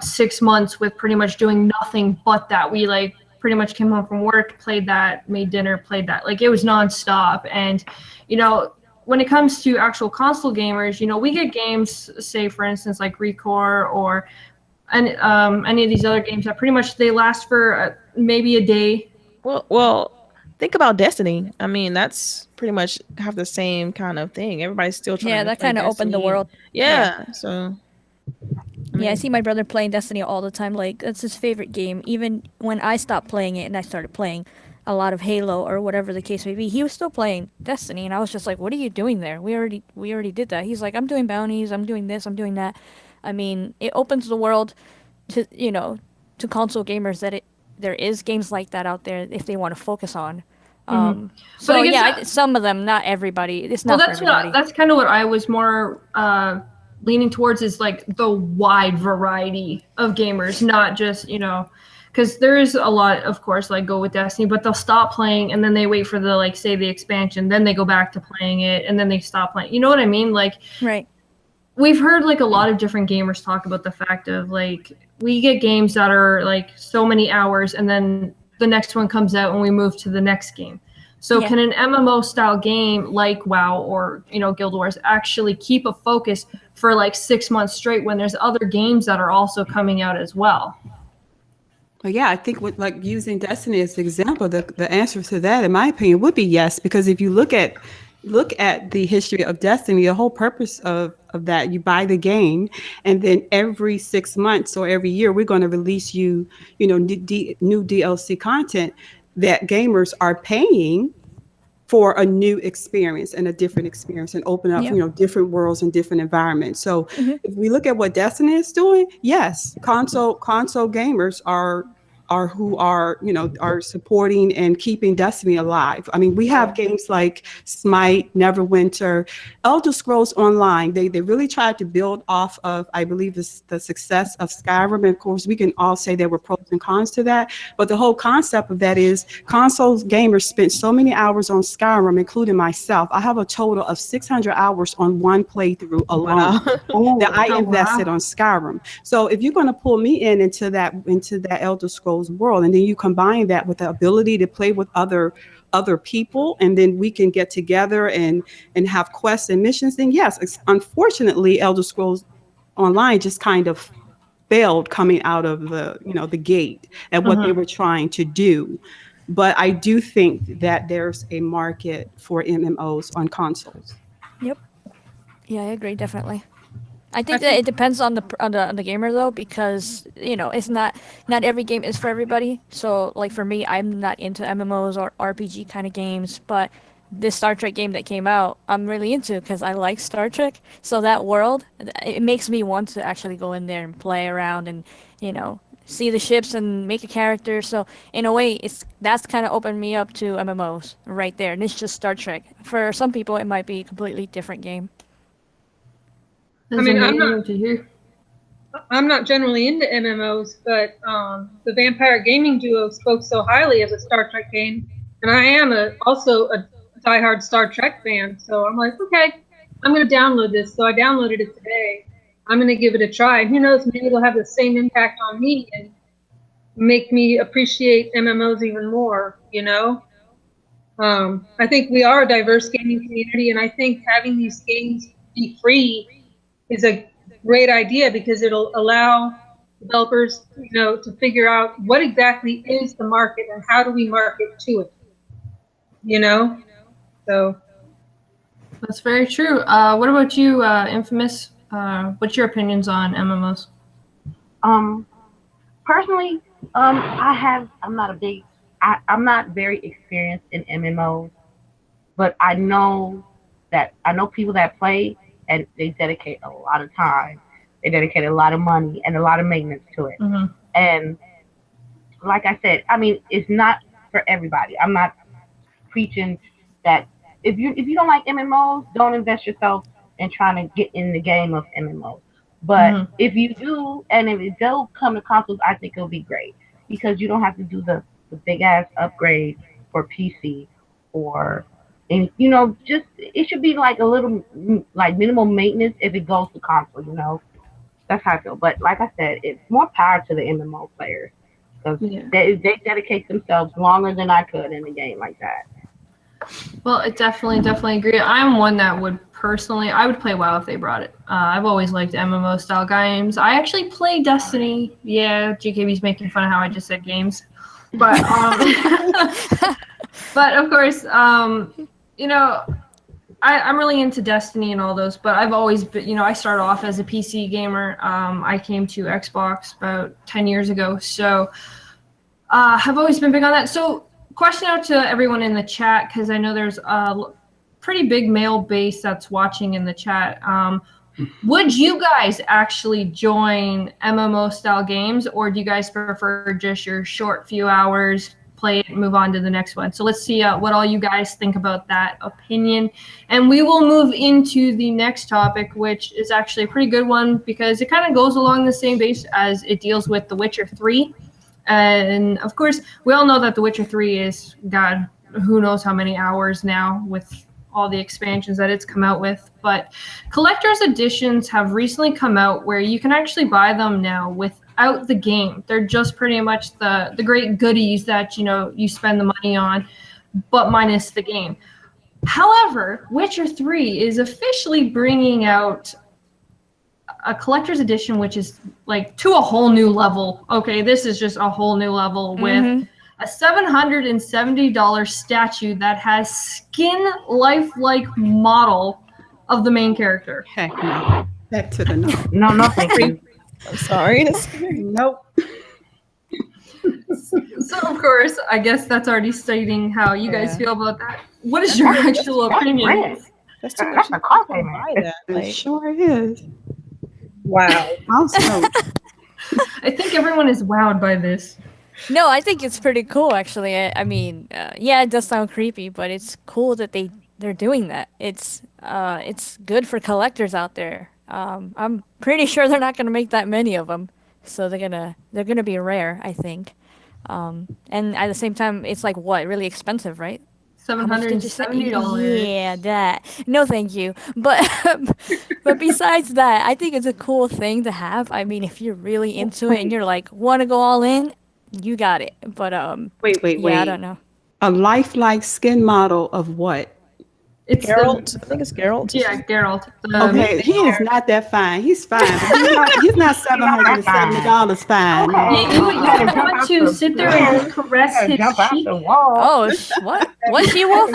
6 months with pretty much doing nothing but that. We like pretty much came home from work, played that, made dinner, played that. Like it was nonstop. And when it comes to actual console gamers, we get games, say for instance like Recore or any of these other games that pretty much they last for maybe a day. Well, think about Destiny. I mean, that's pretty much have the same kind of thing. Everybody's still trying Yeah, to that play kind of opened the Destiny. world. Yeah, so I Yeah, I mean, see my brother playing Destiny all the time. Like, that's his favorite game. Even when I stopped playing it and I started playing a lot of Halo or whatever the case may be, he was still playing Destiny, and I was just like, "What are you doing there? We already did that." He's like, "I'm doing bounties. I'm doing this. I'm doing that." I mean, it opens the world to to console gamers that there is games like that out there if they want to focus on. Mhm. But So I guess yeah, some of them, not everybody. It's well, not for everybody. that's kind of what I was more leaning towards is like the wide variety of gamers, not just because there is a lot, of course, like go with Destiny, but they'll stop playing and then they wait for the like say the expansion, then they go back to playing it and then they stop playing. You know what I mean? Like Right. we've heard like a lot of different gamers talk about the fact of like we get games that are like so many hours and then the next one comes out and we move to the next game. So Yeah. can an MMO style game like WoW or Guild Wars actually keep a focus for like 6 months straight when there's other games that are also coming out as well? Well, yeah, I think with like using Destiny as an example, the answer to that, in my opinion, would be yes. Because if you look at the history of Destiny, the whole purpose of that, you buy the game, and then every 6 months or every year, we're going to release new DLC content that gamers are paying for a new experience and a different experience and open up, Yep. different worlds and different environments. So Mhm. if we look at what Destiny is doing, yes, console gamers are who are supporting and keeping Destiny alive. I mean, we have games like Smite, Neverwinter, Elder Scrolls Online. They really tried to build off of, I believe, the success of Skyrim. And of course, we can all say there were pros and cons to that. But the whole concept of that is console gamers spent so many hours on Skyrim, including myself. I have a total of 600 hours on one playthrough alone. Wow. That I Oh, invested wow. on Skyrim. So if you're going to pull me into that Elder Scrolls world, and then you combine that with the ability to play with other people, and then we can get together and have quests and missions, then yes, unfortunately, Elder Scrolls Online just kind of failed coming out of the gate at what they were trying to do. But I do think that there's a market for MMOs on consoles. Yep. Yeah, I agree definitely. I I think that think it depends on the gamer though, because it's not every game is for everybody. So like for me, I'm not into MMOs or RPG kind of games, but this Star Trek game that came out, I'm really into because I like Star Trek. So that world, it makes me want to actually go in there and play around and see the ships and make a character. So in a way, that's kind of opened me up to MMOs right there, and it's just Star Trek. For some people, it might be a completely different game. That's mean, amazing to hear. I'm not generally into MMOs, but the Vampire Gaming Duo spoke so highly of the Star Trek game, and I am also a diehard Star Trek fan. So I'm like, okay, I'm going to download this. So I downloaded it today. I'm going to give it a try. And who knows, maybe it'll have the same impact on me and make me appreciate MMOs even more. I think we are a diverse gaming community, and I think having these games be free is a great idea because it'll allow developers, to figure out what exactly is the market and how do we market to it. So That's very true. What about you, Infamous? What's your opinions on MMOs? Personally, I'm not very experienced in MMOs, but I know people that play and they dedicate a lot of time. They dedicate a lot of money and a lot of maintenance to it. Mm-hmm. And like I said, I mean, it's not for everybody. I'm not preaching that if you don't like MMOs, don't invest yourself in trying to get in the game of MMOs. But Mm-hmm. if you do, and if it does come to consoles, I think it'll be great because you don't have to do the big ass upgrade for PC or and just it should be like a little like minimal maintenance if it goes to console. That's how I feel. But like I said, it's more power to the MMO players because Yeah. they dedicate themselves longer than I could in a game like that. Well, I definitely agree. I'm one that I would play WoW if they brought it. I've always liked MMO style games. I actually play Destiny. Yeah, GKB's making fun of how I just said games, but but of course, I'm really into Destiny and all those. But I've always been, I started off as a PC gamer. I came to Xbox about 10 years ago, so I've always been big on that. So question out to everyone in the chat, because I know there's a pretty big male base that's watching in the chat. Would you guys actually join MMO style games, or do you guys prefer just your short few hours, play it, move on to the next one? So let's see what all you guys think about that opinion. And we will move into the next topic, which is actually a pretty good one because it kind of goes along the same base as it deals with The Witcher 3. And of course, we all know that The Witcher 3 is, God, who knows how many hours now with all the expansions that it's come out with. But collector's editions have recently come out where you can actually buy them now without the game. They're just pretty much the great goodies that, you spend the money on, but minus the game. However, Witcher 3 is officially bringing out a collector's edition, which is like to a whole new level. Okay, this is just a whole new level with a $770 statue that has skin lifelike model of the main character. Heck no. Back to the no. No, thank you. I'm sorry. Nope. So of course, I guess that's already stating how you guys feel about that. What is your actual opinion? That's too much. That's a car payment. Buy that. It Like, sure is. Wow. Also, I think everyone is wowed by this. No, I think it's pretty cool actually. I mean, yeah, it does sound creepy, but it's cool that they're doing that. It's good for collectors out there. I'm pretty sure they're not gonna make that many of them, so they're gonna be rare, I think. And at the same time, it's like what, really expensive, right? How much did you say? $770. Yeah, that. No, thank you. But but besides that, I think it's a cool thing to have. I mean, if you're really into it and you're like want to go all in, you got it. But wait. yeah, I don't know. A lifelike skin model of what? It's Geralt. I think it's Geralt. Yeah, Geralt. Okay, he is not that fine. He's fine. But he's not $770 fine. You don't want to sit there and caress his Jump out cheek. the wall. Oh, what? What SheWulf?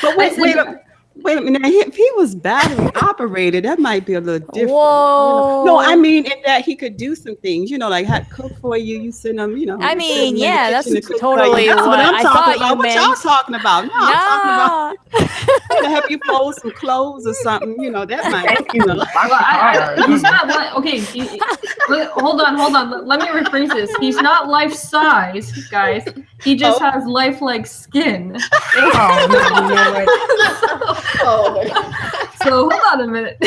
But wait a minute. If he was battery operated, that might be a little different. Whoa. No, I mean in that he could do some things, like cook for you. You send him, I mean, you sit him in the yeah, that's kitchen to cook for totally you. That's what I'm I talking thought about. you What y'all meant. talking about? No, I'm talking No. about to help you fold some clothes or something. That might. Thank you. He's not okay. Hold on. Let me rephrase this. He's not life size, guys. He just has lifelike skin. So hold on a minute.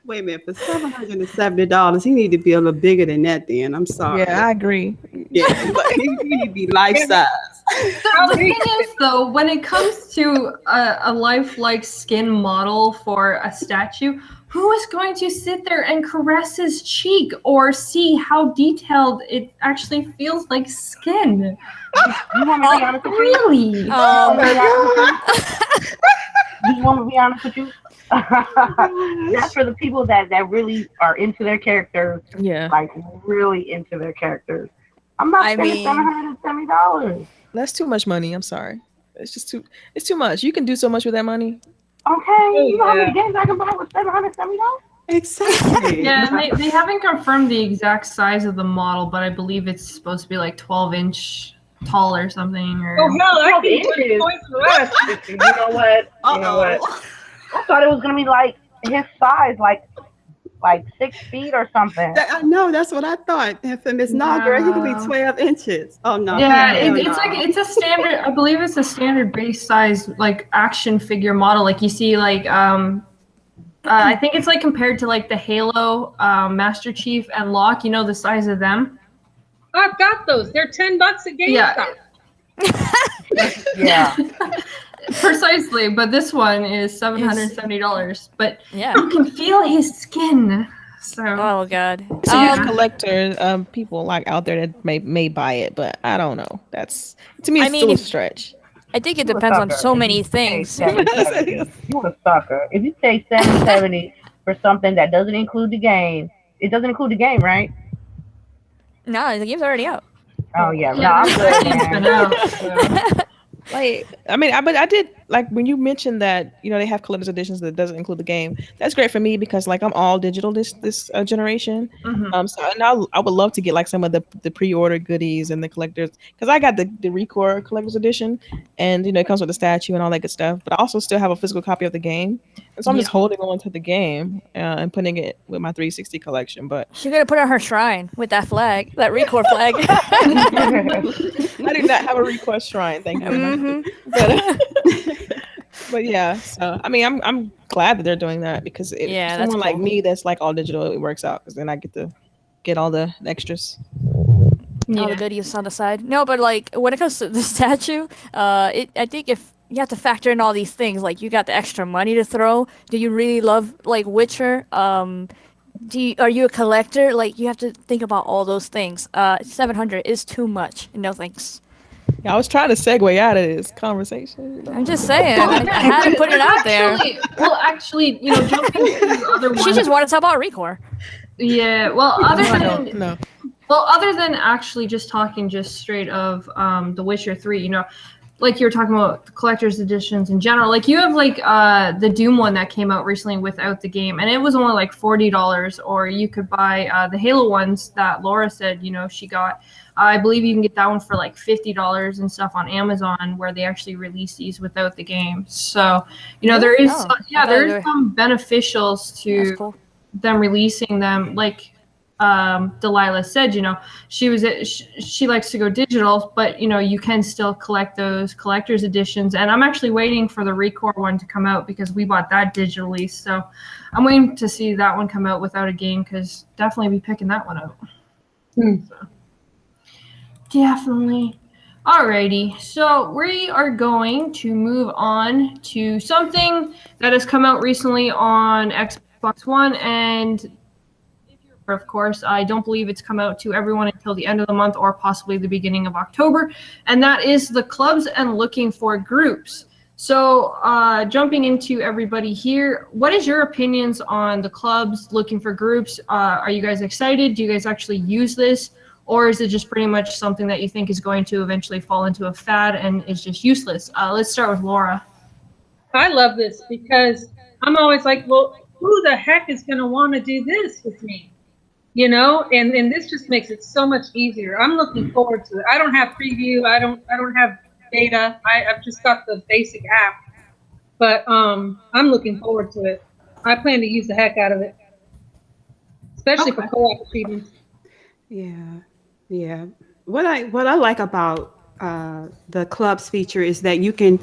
Wait a minute. For $770, he need to be a little bigger than that. Then I'm sorry. Yeah, I agree. Yeah, but he need to be life size. The thing is, though, when it comes to a lifelike skin model for a statue, who is going to sit there and caress his cheek or see how detailed it actually feels like skin? You want me to be honest with you? Really? Do you want me to be honest with you? That's for the people that really are into their characters. Yeah. Like really into their characters. I'm not paying $770. That's too much money. I'm sorry. It's too much. You can do so much with that money. Okay, you know how many games I can buy with $770? Exactly. Yeah, and they haven't confirmed the exact size of the model, but I believe it's supposed to be like 12-inch tall or something. Or... Oh hell, I 12 can put inches. points for us. You know what? I thought it was gonna be like his size, like 6 feet or something. I know, that's what I thought. If it's not, girl, he could be 12 inches. Oh no. Yeah, hell it's no. like it's a standard. I believe it's a standard base size like action figure model. Like you see, like I think it's like compared to like the Halo Master Chief and Locke. You know the size of them. I've got those. They're $10 at GameStop. Yeah. Precisely, but this one is $770. But Yeah. you can feel his skin. So Oh god. So there's collector people like out there that may buy it, but I don't know. That's to me, it's still a stretch. I think it depends on so many things. You a sucker. If you pay $770 for something that doesn't include the game, it doesn't include the game, right? No, the game's already out. Oh yeah, no, I'm good, man. Like, I mean, I did like when you mentioned that they have collector's editions that doesn't include the game. That's great for me because like I'm all digital this generation. So and I would love to get like some of the pre-order goodies and the collectors because I got the Recore collector's edition and it comes with the statue and all that good stuff. But I also still have a physical copy of the game, and so I'm just holding on to the game and putting it with my 360 collection. But She's gonna put it on her shrine with that flag, that Recore flag. I do not have a Recore shrine, thank you. But yeah, so I mean, I'm glad that they're doing that because if someone like me that's like all digital, it works out because then I get to get all the extras. All the Yeah. goodies on the side. No, but like when it comes to the statue, I think if you have to factor in all these things, like you got the extra money to throw. Do you really love like Witcher? Are you a collector? Like you have to think about all those things. 700 is too much. No thanks. Yeah, I was trying to segue out of this conversation. I'm just saying. Well, I had to put it out there. Actually, jumping to other She ones. just wanted to talk about Recore. Yeah. Well, other No, I than don't. No. Well, other than actually just talking just straight of The Witcher 3, like you were talking about the collector's editions in general, like you have like the Doom one that came out recently without the game, and it was only like $40, or you could buy the Halo ones that Laura said, she got. I believe you can get that one for like $50 and stuff on Amazon, where they actually release these without the game. So, there is, Oh, I thought there they is were- some beneficials That's to cool. them releasing them, like Delilah said, she likes to go digital, but you can still collect those collector's editions. And I'm actually waiting for the Recore one to come out because we bought that digitally. So I'm waiting to see that one come out without a game, because definitely be picking that one out. So, definitely. Alrighty, so we are going to move on to something that has come out recently on Xbox One, and of course, I don't believe it's come out to everyone until the end of the month or possibly the beginning of October, and that is the clubs and looking for groups. So, jumping into everybody here, what is your opinions on the clubs looking for groups? Are you guys excited? Do you guys actually use this? Or is it just pretty much something that you think is going to eventually fall into a fad and is just useless? Let's start with Laura. I love this because I'm always like, well, who the heck is going to want to do this with me? And this just makes it so much easier. I'm looking forward to it. I don't have preview. I don't have beta. I've just got the basic app, but I'm looking forward to it. I plan to use the heck out of it, especially for Okay. co-op achievements. Yeah, yeah. What I like about the clubs feature is that you can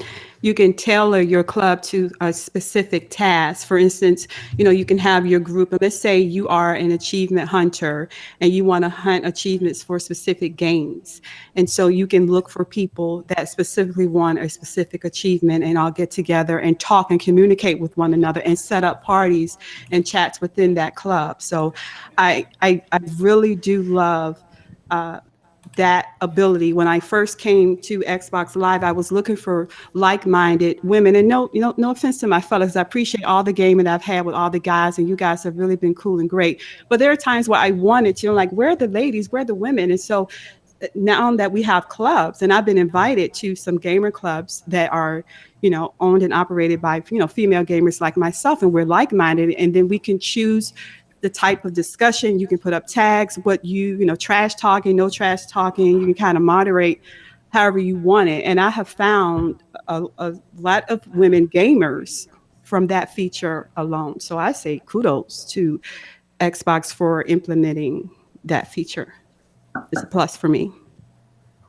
tailor your club to a specific task. For instance, you can have your group, and let's say you are an achievement hunter and you want to hunt achievements for specific games. And so you can look for people that specifically want a specific achievement, and all get together and talk and communicate with one another and set up parties and chats within that club. So I really do love that ability. When I first came to Xbox Live, I was looking for like-minded women. And no offense to my fellas, I appreciate all the gaming I've had with all the guys, and you guys have really been cool and great. But there are times where I wanted to, like, where are the ladies? Where are the women? And so now that we have clubs, and I've been invited to some gamer clubs that are, owned and operated by, female gamers like myself, and we're like-minded, and then we can choose the type of discussion. You can put up tags, what trash talking, no trash talking. You can kind of moderate however you want it. And I have found a lot of women gamers from that feature alone. So I say kudos to Xbox for implementing that feature. It's a plus for me.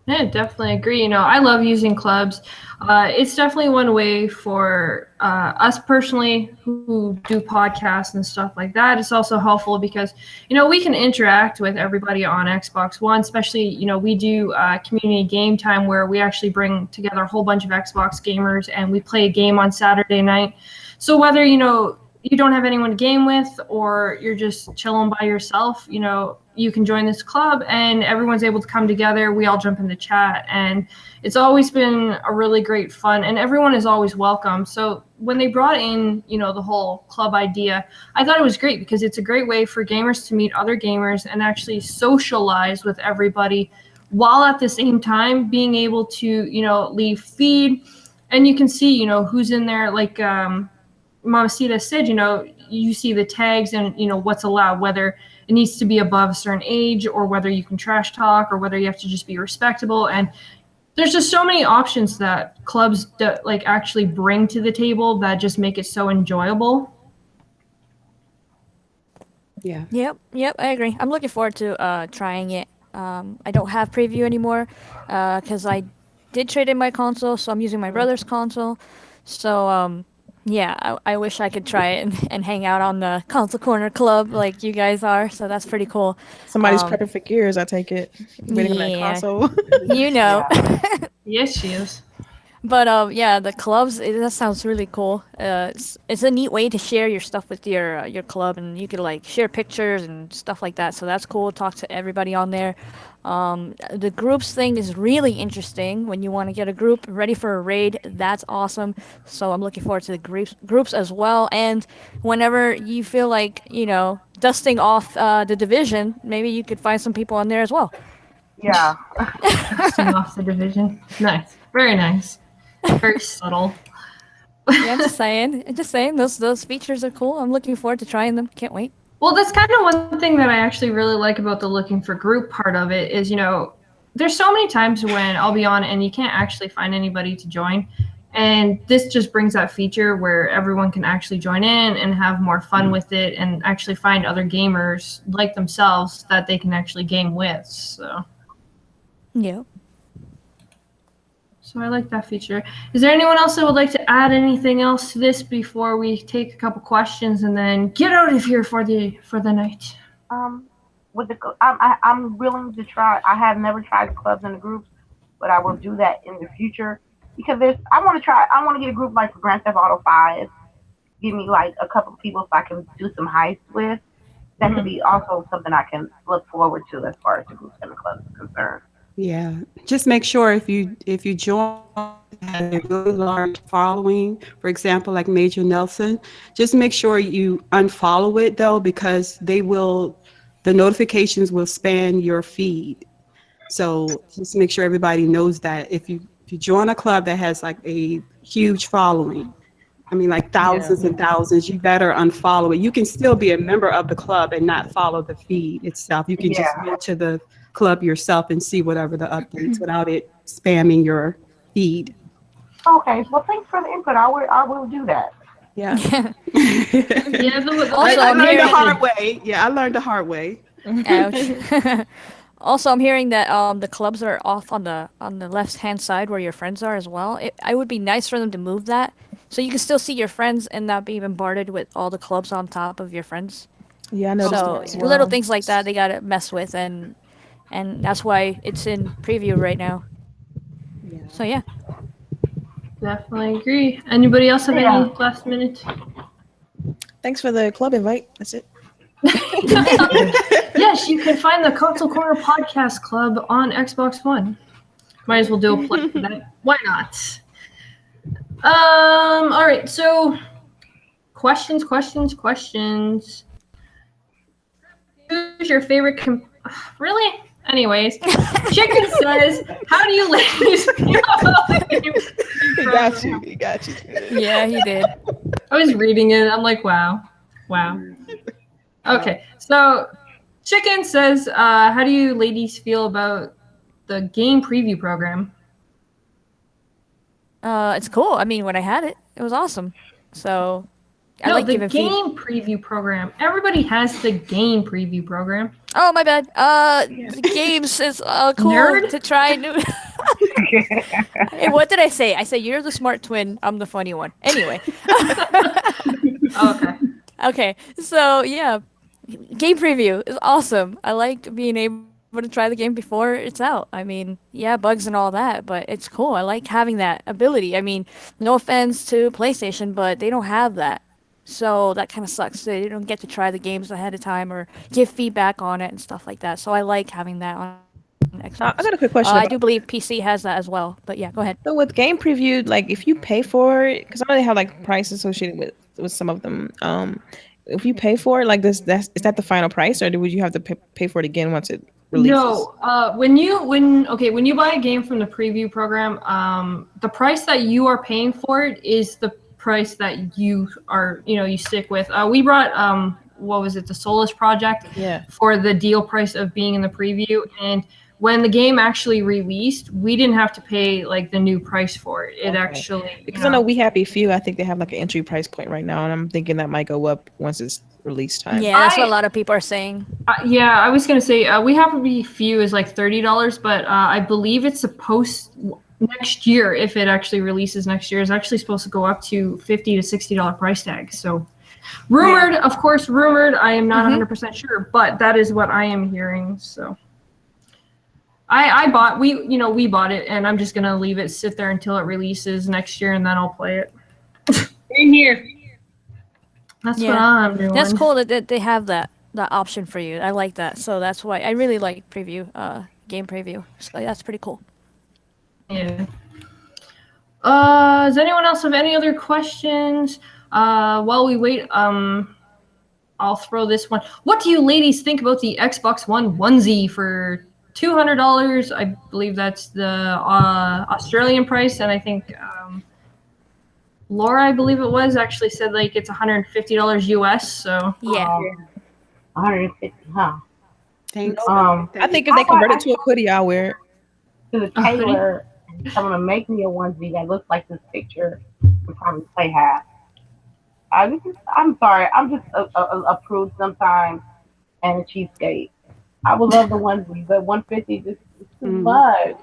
Yeah, definitely agree. I love using clubs. It's definitely one way for us personally who do podcasts and stuff like that. It's also helpful because, we can interact with everybody on Xbox One, especially, we do community game time where we actually bring together a whole bunch of Xbox gamers and we play a game on Saturday night. So whether, you don't have anyone to game with, or you're just chilling by yourself, you can join this club and everyone's able to come together. We all jump in the chat, and it's always been a really great fun, and everyone is always welcome. So when they brought in, the whole club idea, I thought it was great because it's a great way for gamers to meet other gamers and actually socialize with everybody, while at the same time being able to, leave feed, and you can see, who's in there. Like, Mamacita said, you see the tags and, what's allowed, whether it needs to be above a certain age, or whether you can trash talk, or whether you have to just be respectable. And there's just so many options that clubs actually bring to the table that just make it so enjoyable. Yeah. Yep, I agree. I'm looking forward to trying it. I don't have preview anymore because I did trade in my console, so I'm using my brother's console. So Yeah, I wish I could try it and hang out on the console corner club like you guys are. So that's pretty cool. Somebody's Um, prepping for gears, I take it. Waiting on that yeah, console. you know. Yeah. Yes, she is. But yeah, the clubs that sounds really cool. It's a neat way to share your stuff with your club, and you could like share pictures and stuff like that. So that's cool. Talk to everybody on there. The groups thing is really interesting when you want to get a group ready for a raid. That's awesome. So I'm looking forward to the groups as well. And whenever you feel like dusting off the division, maybe you could find some people on there as well. Yeah. Dusting off the division. Nice. Very nice. Very subtle. Yeah, I'm just saying. Just saying. Those features are cool. I'm looking forward to trying them. Can't wait. Well, that's kind of one thing that I actually really like about the looking for group part of it is, there's so many times when I'll be on and you can't actually find anybody to join. And this just brings that feature where everyone can actually join in and have more fun with it and actually find other gamers like themselves that they can actually game with. Yeah. So I like that feature. Is there anyone else that would like to add anything else to this before we take a couple questions and then get out of here for the night? With the I'm willing to try. I have never tried clubs and the groups, but I will do that in the future because I want to try. I want to get a group like for Grand Theft Auto 5. Give me like a couple of people so I can do some heists with. That could be also something I can look forward to as far as the groups and the clubs are concerned. Yeah, just make sure if you join has a really large following, for example, like Major Nelson, just make sure you unfollow it though, because the notifications will span your feed. So just make sure everybody knows that if you join a club that has like a huge following, I mean, like Yeah. thousands and thousands, you better unfollow it. You can still be a member of the club and not follow the feed itself. You can just Yeah. go to the club yourself and see whatever the updates without it spamming your feed. Okay. Well, thanks for the input. I will do that. Yeah. Yeah, Also, I I'm learned the hearing. hard way. Yeah, I learned the hard way. Ouch. Also, I'm hearing that the clubs are off on the left hand side where your friends are as well. I would be nice for them to move that so you can still see your friends and not be bombarded with all the clubs on top of your friends. Yeah, I noticed that So as little well. things like that they gotta mess with, and that's why it's in preview right now. Yeah. So yeah. definitely agree. Anybody else have any Yeah. last minute? Thanks for the club invite. That's it. Yes, you can find the Console Corner Podcast Club on Xbox One. Might as well do a plug for that. Why not? All right. So, questions. Who's your favorite? Really? Anyways, Chicken says, "How do you ladies feel about the game?" He got you. He got you. Yeah, he did. I was reading it. I'm like, wow. Okay, so Chicken says, "How do you ladies feel about the game preview program?" It's cool. I mean, when I had it, it was awesome. So I No, like the giving game preview program. Everybody has the game preview program. Oh, my bad. The games is cool Nerd? to try new. Hey, what did I say? I said you're the smart twin. I'm the funny one. Anyway. Okay. Okay. So yeah, game preview is awesome. I like being able to try the game before it's out. I mean, yeah, bugs and all that, but it's cool. I like having that ability. I mean, no offense to PlayStation, but they don't have that. So that kind of sucks. They don't get to try the games ahead of time or give feedback on it and stuff like that. So I like having that on Xbox. I got a quick question I about do believe PC has that as well. But yeah, go ahead. so with game preview, like if you pay for it, because I know they have like price associated with some of them. If you pay for it, like this, is that the final price, or would you have to pay for it again once it releases? No, when you buy a game from the preview program, the price that you are paying for it is the price that you stick with. We brought what was it, the Solus project, Yeah. for the deal price of being in the preview, and when the game actually released, we didn't have to pay like the new price for it. It Okay. actually Because I know We Happy Few, I think they have like an entry price point right now, and I'm thinking that might go up once it's release time. Yeah, that's what a lot of people are saying. Yeah, I was gonna say We Have to Be Few is like $30, but I believe it's supposed. next year, if it actually releases next year, is actually supposed to go up to $50 to $60 price tag. So rumored, of course, rumored. I am not 100% sure, but that is what I am hearing. So we bought it, and I'm just gonna leave it sit there until it releases next year, and then I'll play it. In here. That's what I'm doing. That's cool that they have that option for you. I like that. So that's why I really like game preview. So that's pretty cool. Yeah. Does anyone else have any other questions? While we wait, I'll throw this one. What do you ladies think about the Xbox One onesie for $200? I believe that's the Australian price, and I think Laura, I believe it was, actually said like it's $150 US. So Yeah. 150, huh? Thanks. I think if they convert it to a hoodie, I'll wear it. To the tailor, I'm gonna make me a onesie that looks like this picture and probably play half. I'm sorry, I'm just a prude sometimes and a cheapskate. I would love the onesie, but 150 just is too much.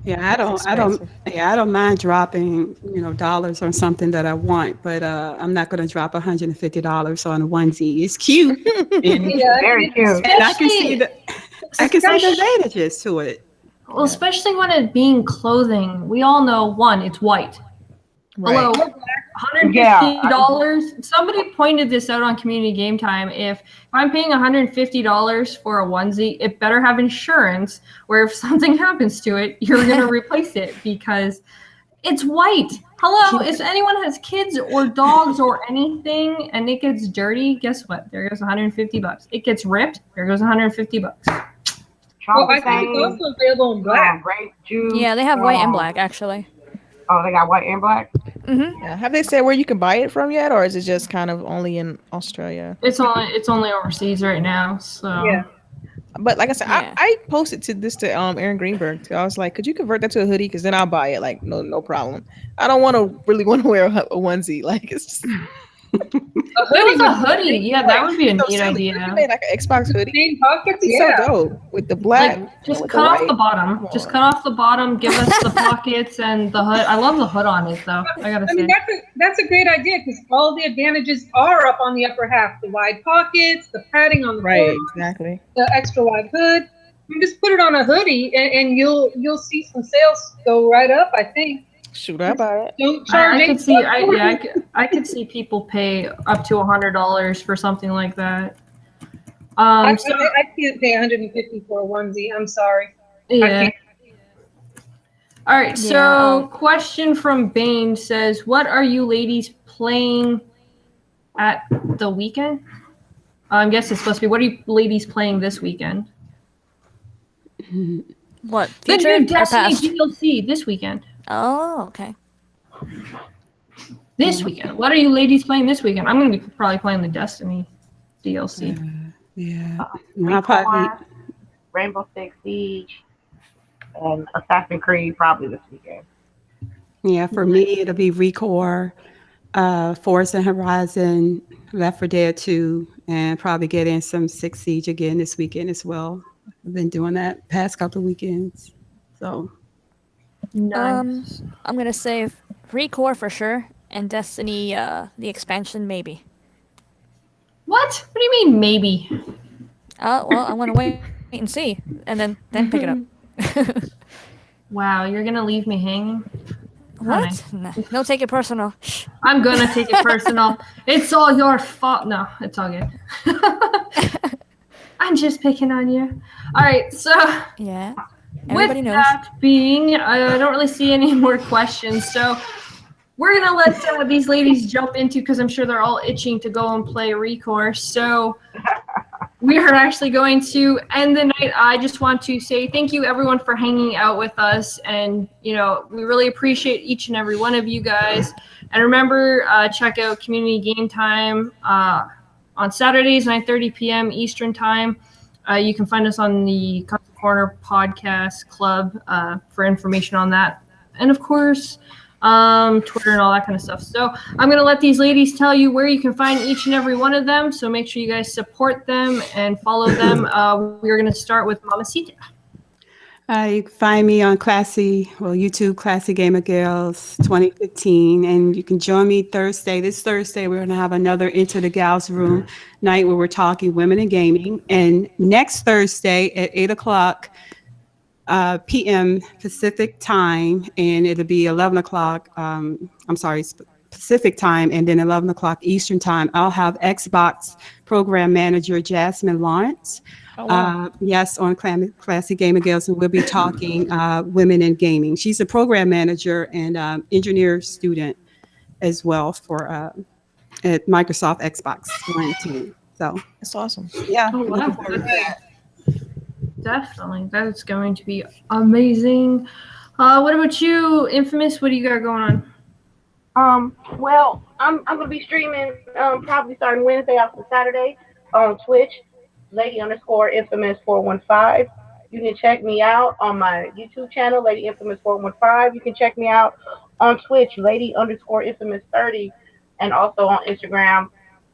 Yeah, I don't mind dropping, dollars on something that I want, but I'm not going to drop $150 on a onesie. It's cute. Very cute. And I can see the advantages to it. well, especially when it being clothing, we all know one, it's white. Right. Hello, $150. Somebody pointed this out on Community Game Time. If I'm paying $150 for a onesie, it better have insurance where if something happens to it, you're going to replace it because it's white. Hello, if anyone has kids or dogs or anything and it gets dirty, guess what? There goes $150. It gets ripped, there goes $150. Well, I think it's also available in black. Grape juice. Yeah, they have white and black actually. Oh, they got white and black? Yeah. Have they said where you can buy it from yet, or is it just kind of only in Australia? It's only overseas right now. So Yeah. But like I said, Yeah. I posted to Aaron Greenberg too. I was like, could you convert that to a hoodie? Because then I'll buy it. Like, no problem. I don't really want to wear a onesie. Like, it's just There was a hoodie. Yeah, that would be a neat idea. You made like an Xbox hoodie. Same pockets, It's yeah. so dope with the black. Like, just with cut off white. the bottom. Just cut off the bottom. Give us the pockets and the hood. I love the hood on it, though. I gotta I mean, say. that's a great idea because all the advantages are up on the upper half: the wide pockets, the padding on the Right, front, exactly. the extra wide hood. You just put it on a hoodie, and you'll see some sales go right up. I think. Shoot, I buy it. Don't charge. I could see people pay up to $100 for something like that. I So can't pay $150 for a onesie. I'm sorry. yeah. can't. All right. So question from Bane says, "What are you ladies playing at the weekend?" I guess it's supposed to be. What are you ladies playing this weekend? What? The Future new or Destiny past? DLC this weekend. Oh, okay. This weekend. What are you ladies playing this weekend? I'm going to be probably playing the Destiny DLC. Yeah. I'll probably Rainbow Six Siege and Assassin's Creed probably this weekend. Yeah, for me, it'll be Recore, Forza Horizon, Left 4 Dead 2, and probably get in some Six Siege again this weekend as well. I've been doing that past couple of weekends. So, Nice. I'm gonna say Recore for sure, and Destiny, the expansion maybe. What? What do you mean maybe? Well, I'm gonna wait and see, and then pick it up. Wow, you're going to leave me hanging? What? No, take it personal. Shh. I'm going to take it personal. It's all your fault. No, it's all good. I'm just picking on you. All right, so Yeah. Everybody with knows. that being, I don't really see any more questions. So we're going to let these ladies jump into, because I'm sure they're all itching to go and play Recore. So we are actually going to end the night. I just want to say thank you, everyone, for hanging out with us. And, we really appreciate each and every one of you guys. And remember, check out Community Game Time on Saturdays, 9:30 p.m. Eastern Time. You can find us on the Cut the Corner Podcast Club for information on that. And, of course, Twitter and all that kind of stuff. So I'm going to let these ladies tell you where you can find each and every one of them. So make sure you guys support them and follow them. We're going to start with Mamacita. You can find me on YouTube, Classy Gamer Girls 2015, and you can join me This Thursday, we're going to have another Into the Gals Room night where we're talking women in gaming. And next Thursday at 8 o'clock p.m. Pacific time, and it'll be 11 o'clock, Pacific time, and then 11 o'clock Eastern time, I'll have Xbox Program Manager Jasmine Lawrence. Oh, wow. Yes, on Classic Gamer Girls, and we'll be talking women in gaming. She's a program manager and engineer student as well for at Microsoft Xbox One team. So That's awesome. yeah, Oh, looking wow. forward to that. Definitely. That's going to be amazing. What about you, Infamous? What do you got going on? Well, I'm gonna be streaming probably starting Wednesday after Saturday on Twitch, Lady_Infamous415. You can check me out on my YouTube channel, Lady Infamous 415. You can check me out on Twitch, Lady_Infamous30, and also on Instagram,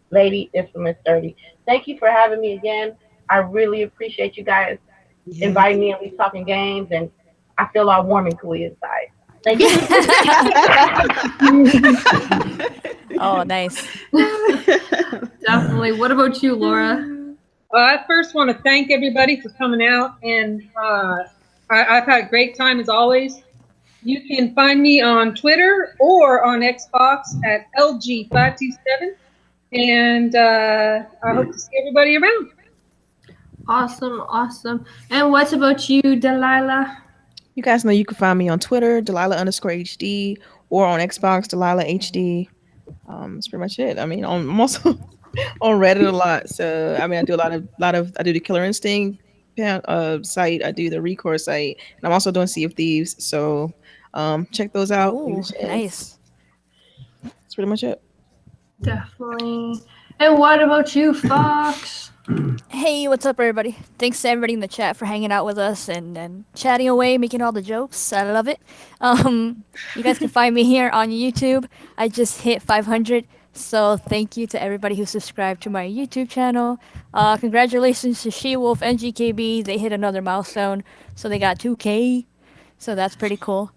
Lady Infamous 30. Thank you for having me again. I really appreciate you guys Yeah. inviting me and we talking games, and I feel all warm and gooey inside. Thank you. Oh, nice. Definitely. What about you, Laura? Well, I first want to thank everybody for coming out, and I've had a great time as always. You can find me on Twitter or on Xbox at LG527, and I hope to see everybody around. Awesome, awesome. And what about you, Delilah? You guys know you can find me on Twitter, Delilah_HD, or on Xbox, Delilah HD. That's pretty much it. I mean, I'm also on Reddit a lot. So I mean, I do I do the Killer Instinct site, I do the Recore site, and I'm also doing Sea of Thieves. So check those out. Give Ooh, it a chance. nice. That's pretty much it. Definitely. And what about you, Fox? Hey, what's up, everybody? Thanks to everybody in the chat for hanging out with us and chatting away, making all the jokes. I love it. You guys can find me here on YouTube. I just hit 500, so thank you to everybody who subscribed to my YouTube channel. Congratulations to SheWulf and GKB. They hit another milestone, so they got 2K. So that's pretty cool.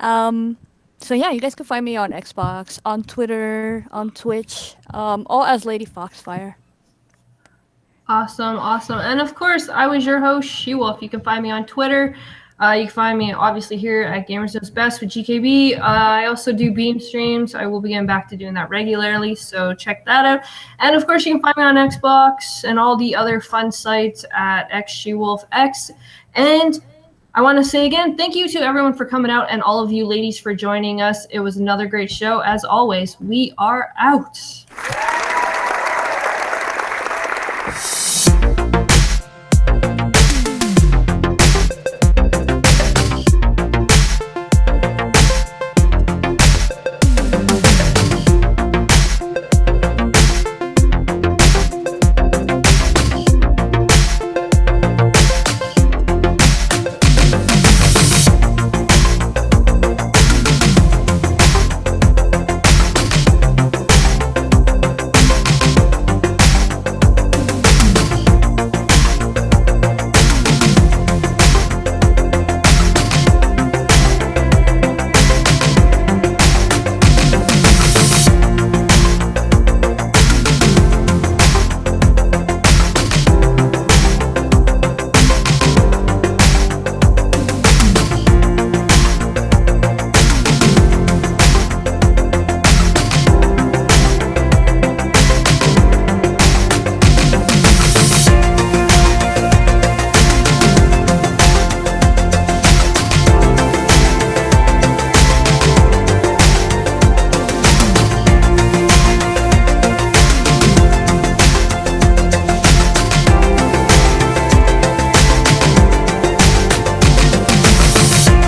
So yeah, you guys can find me on Xbox, on Twitter, on Twitch, all as Lady Foxfire. Awesome, awesome. And of course, I was your host, SheWulf. You can find me on Twitter. You can find me obviously here at Gamers Knows Best with GKB. I also do Beam streams. I will be getting back to doing that regularly, so check that out. And of course, you can find me on Xbox and all the other fun sites at xSHEWULFx. And I want to say again, thank you to everyone for coming out and all of you ladies for joining us. It was another great show. As always, we are out.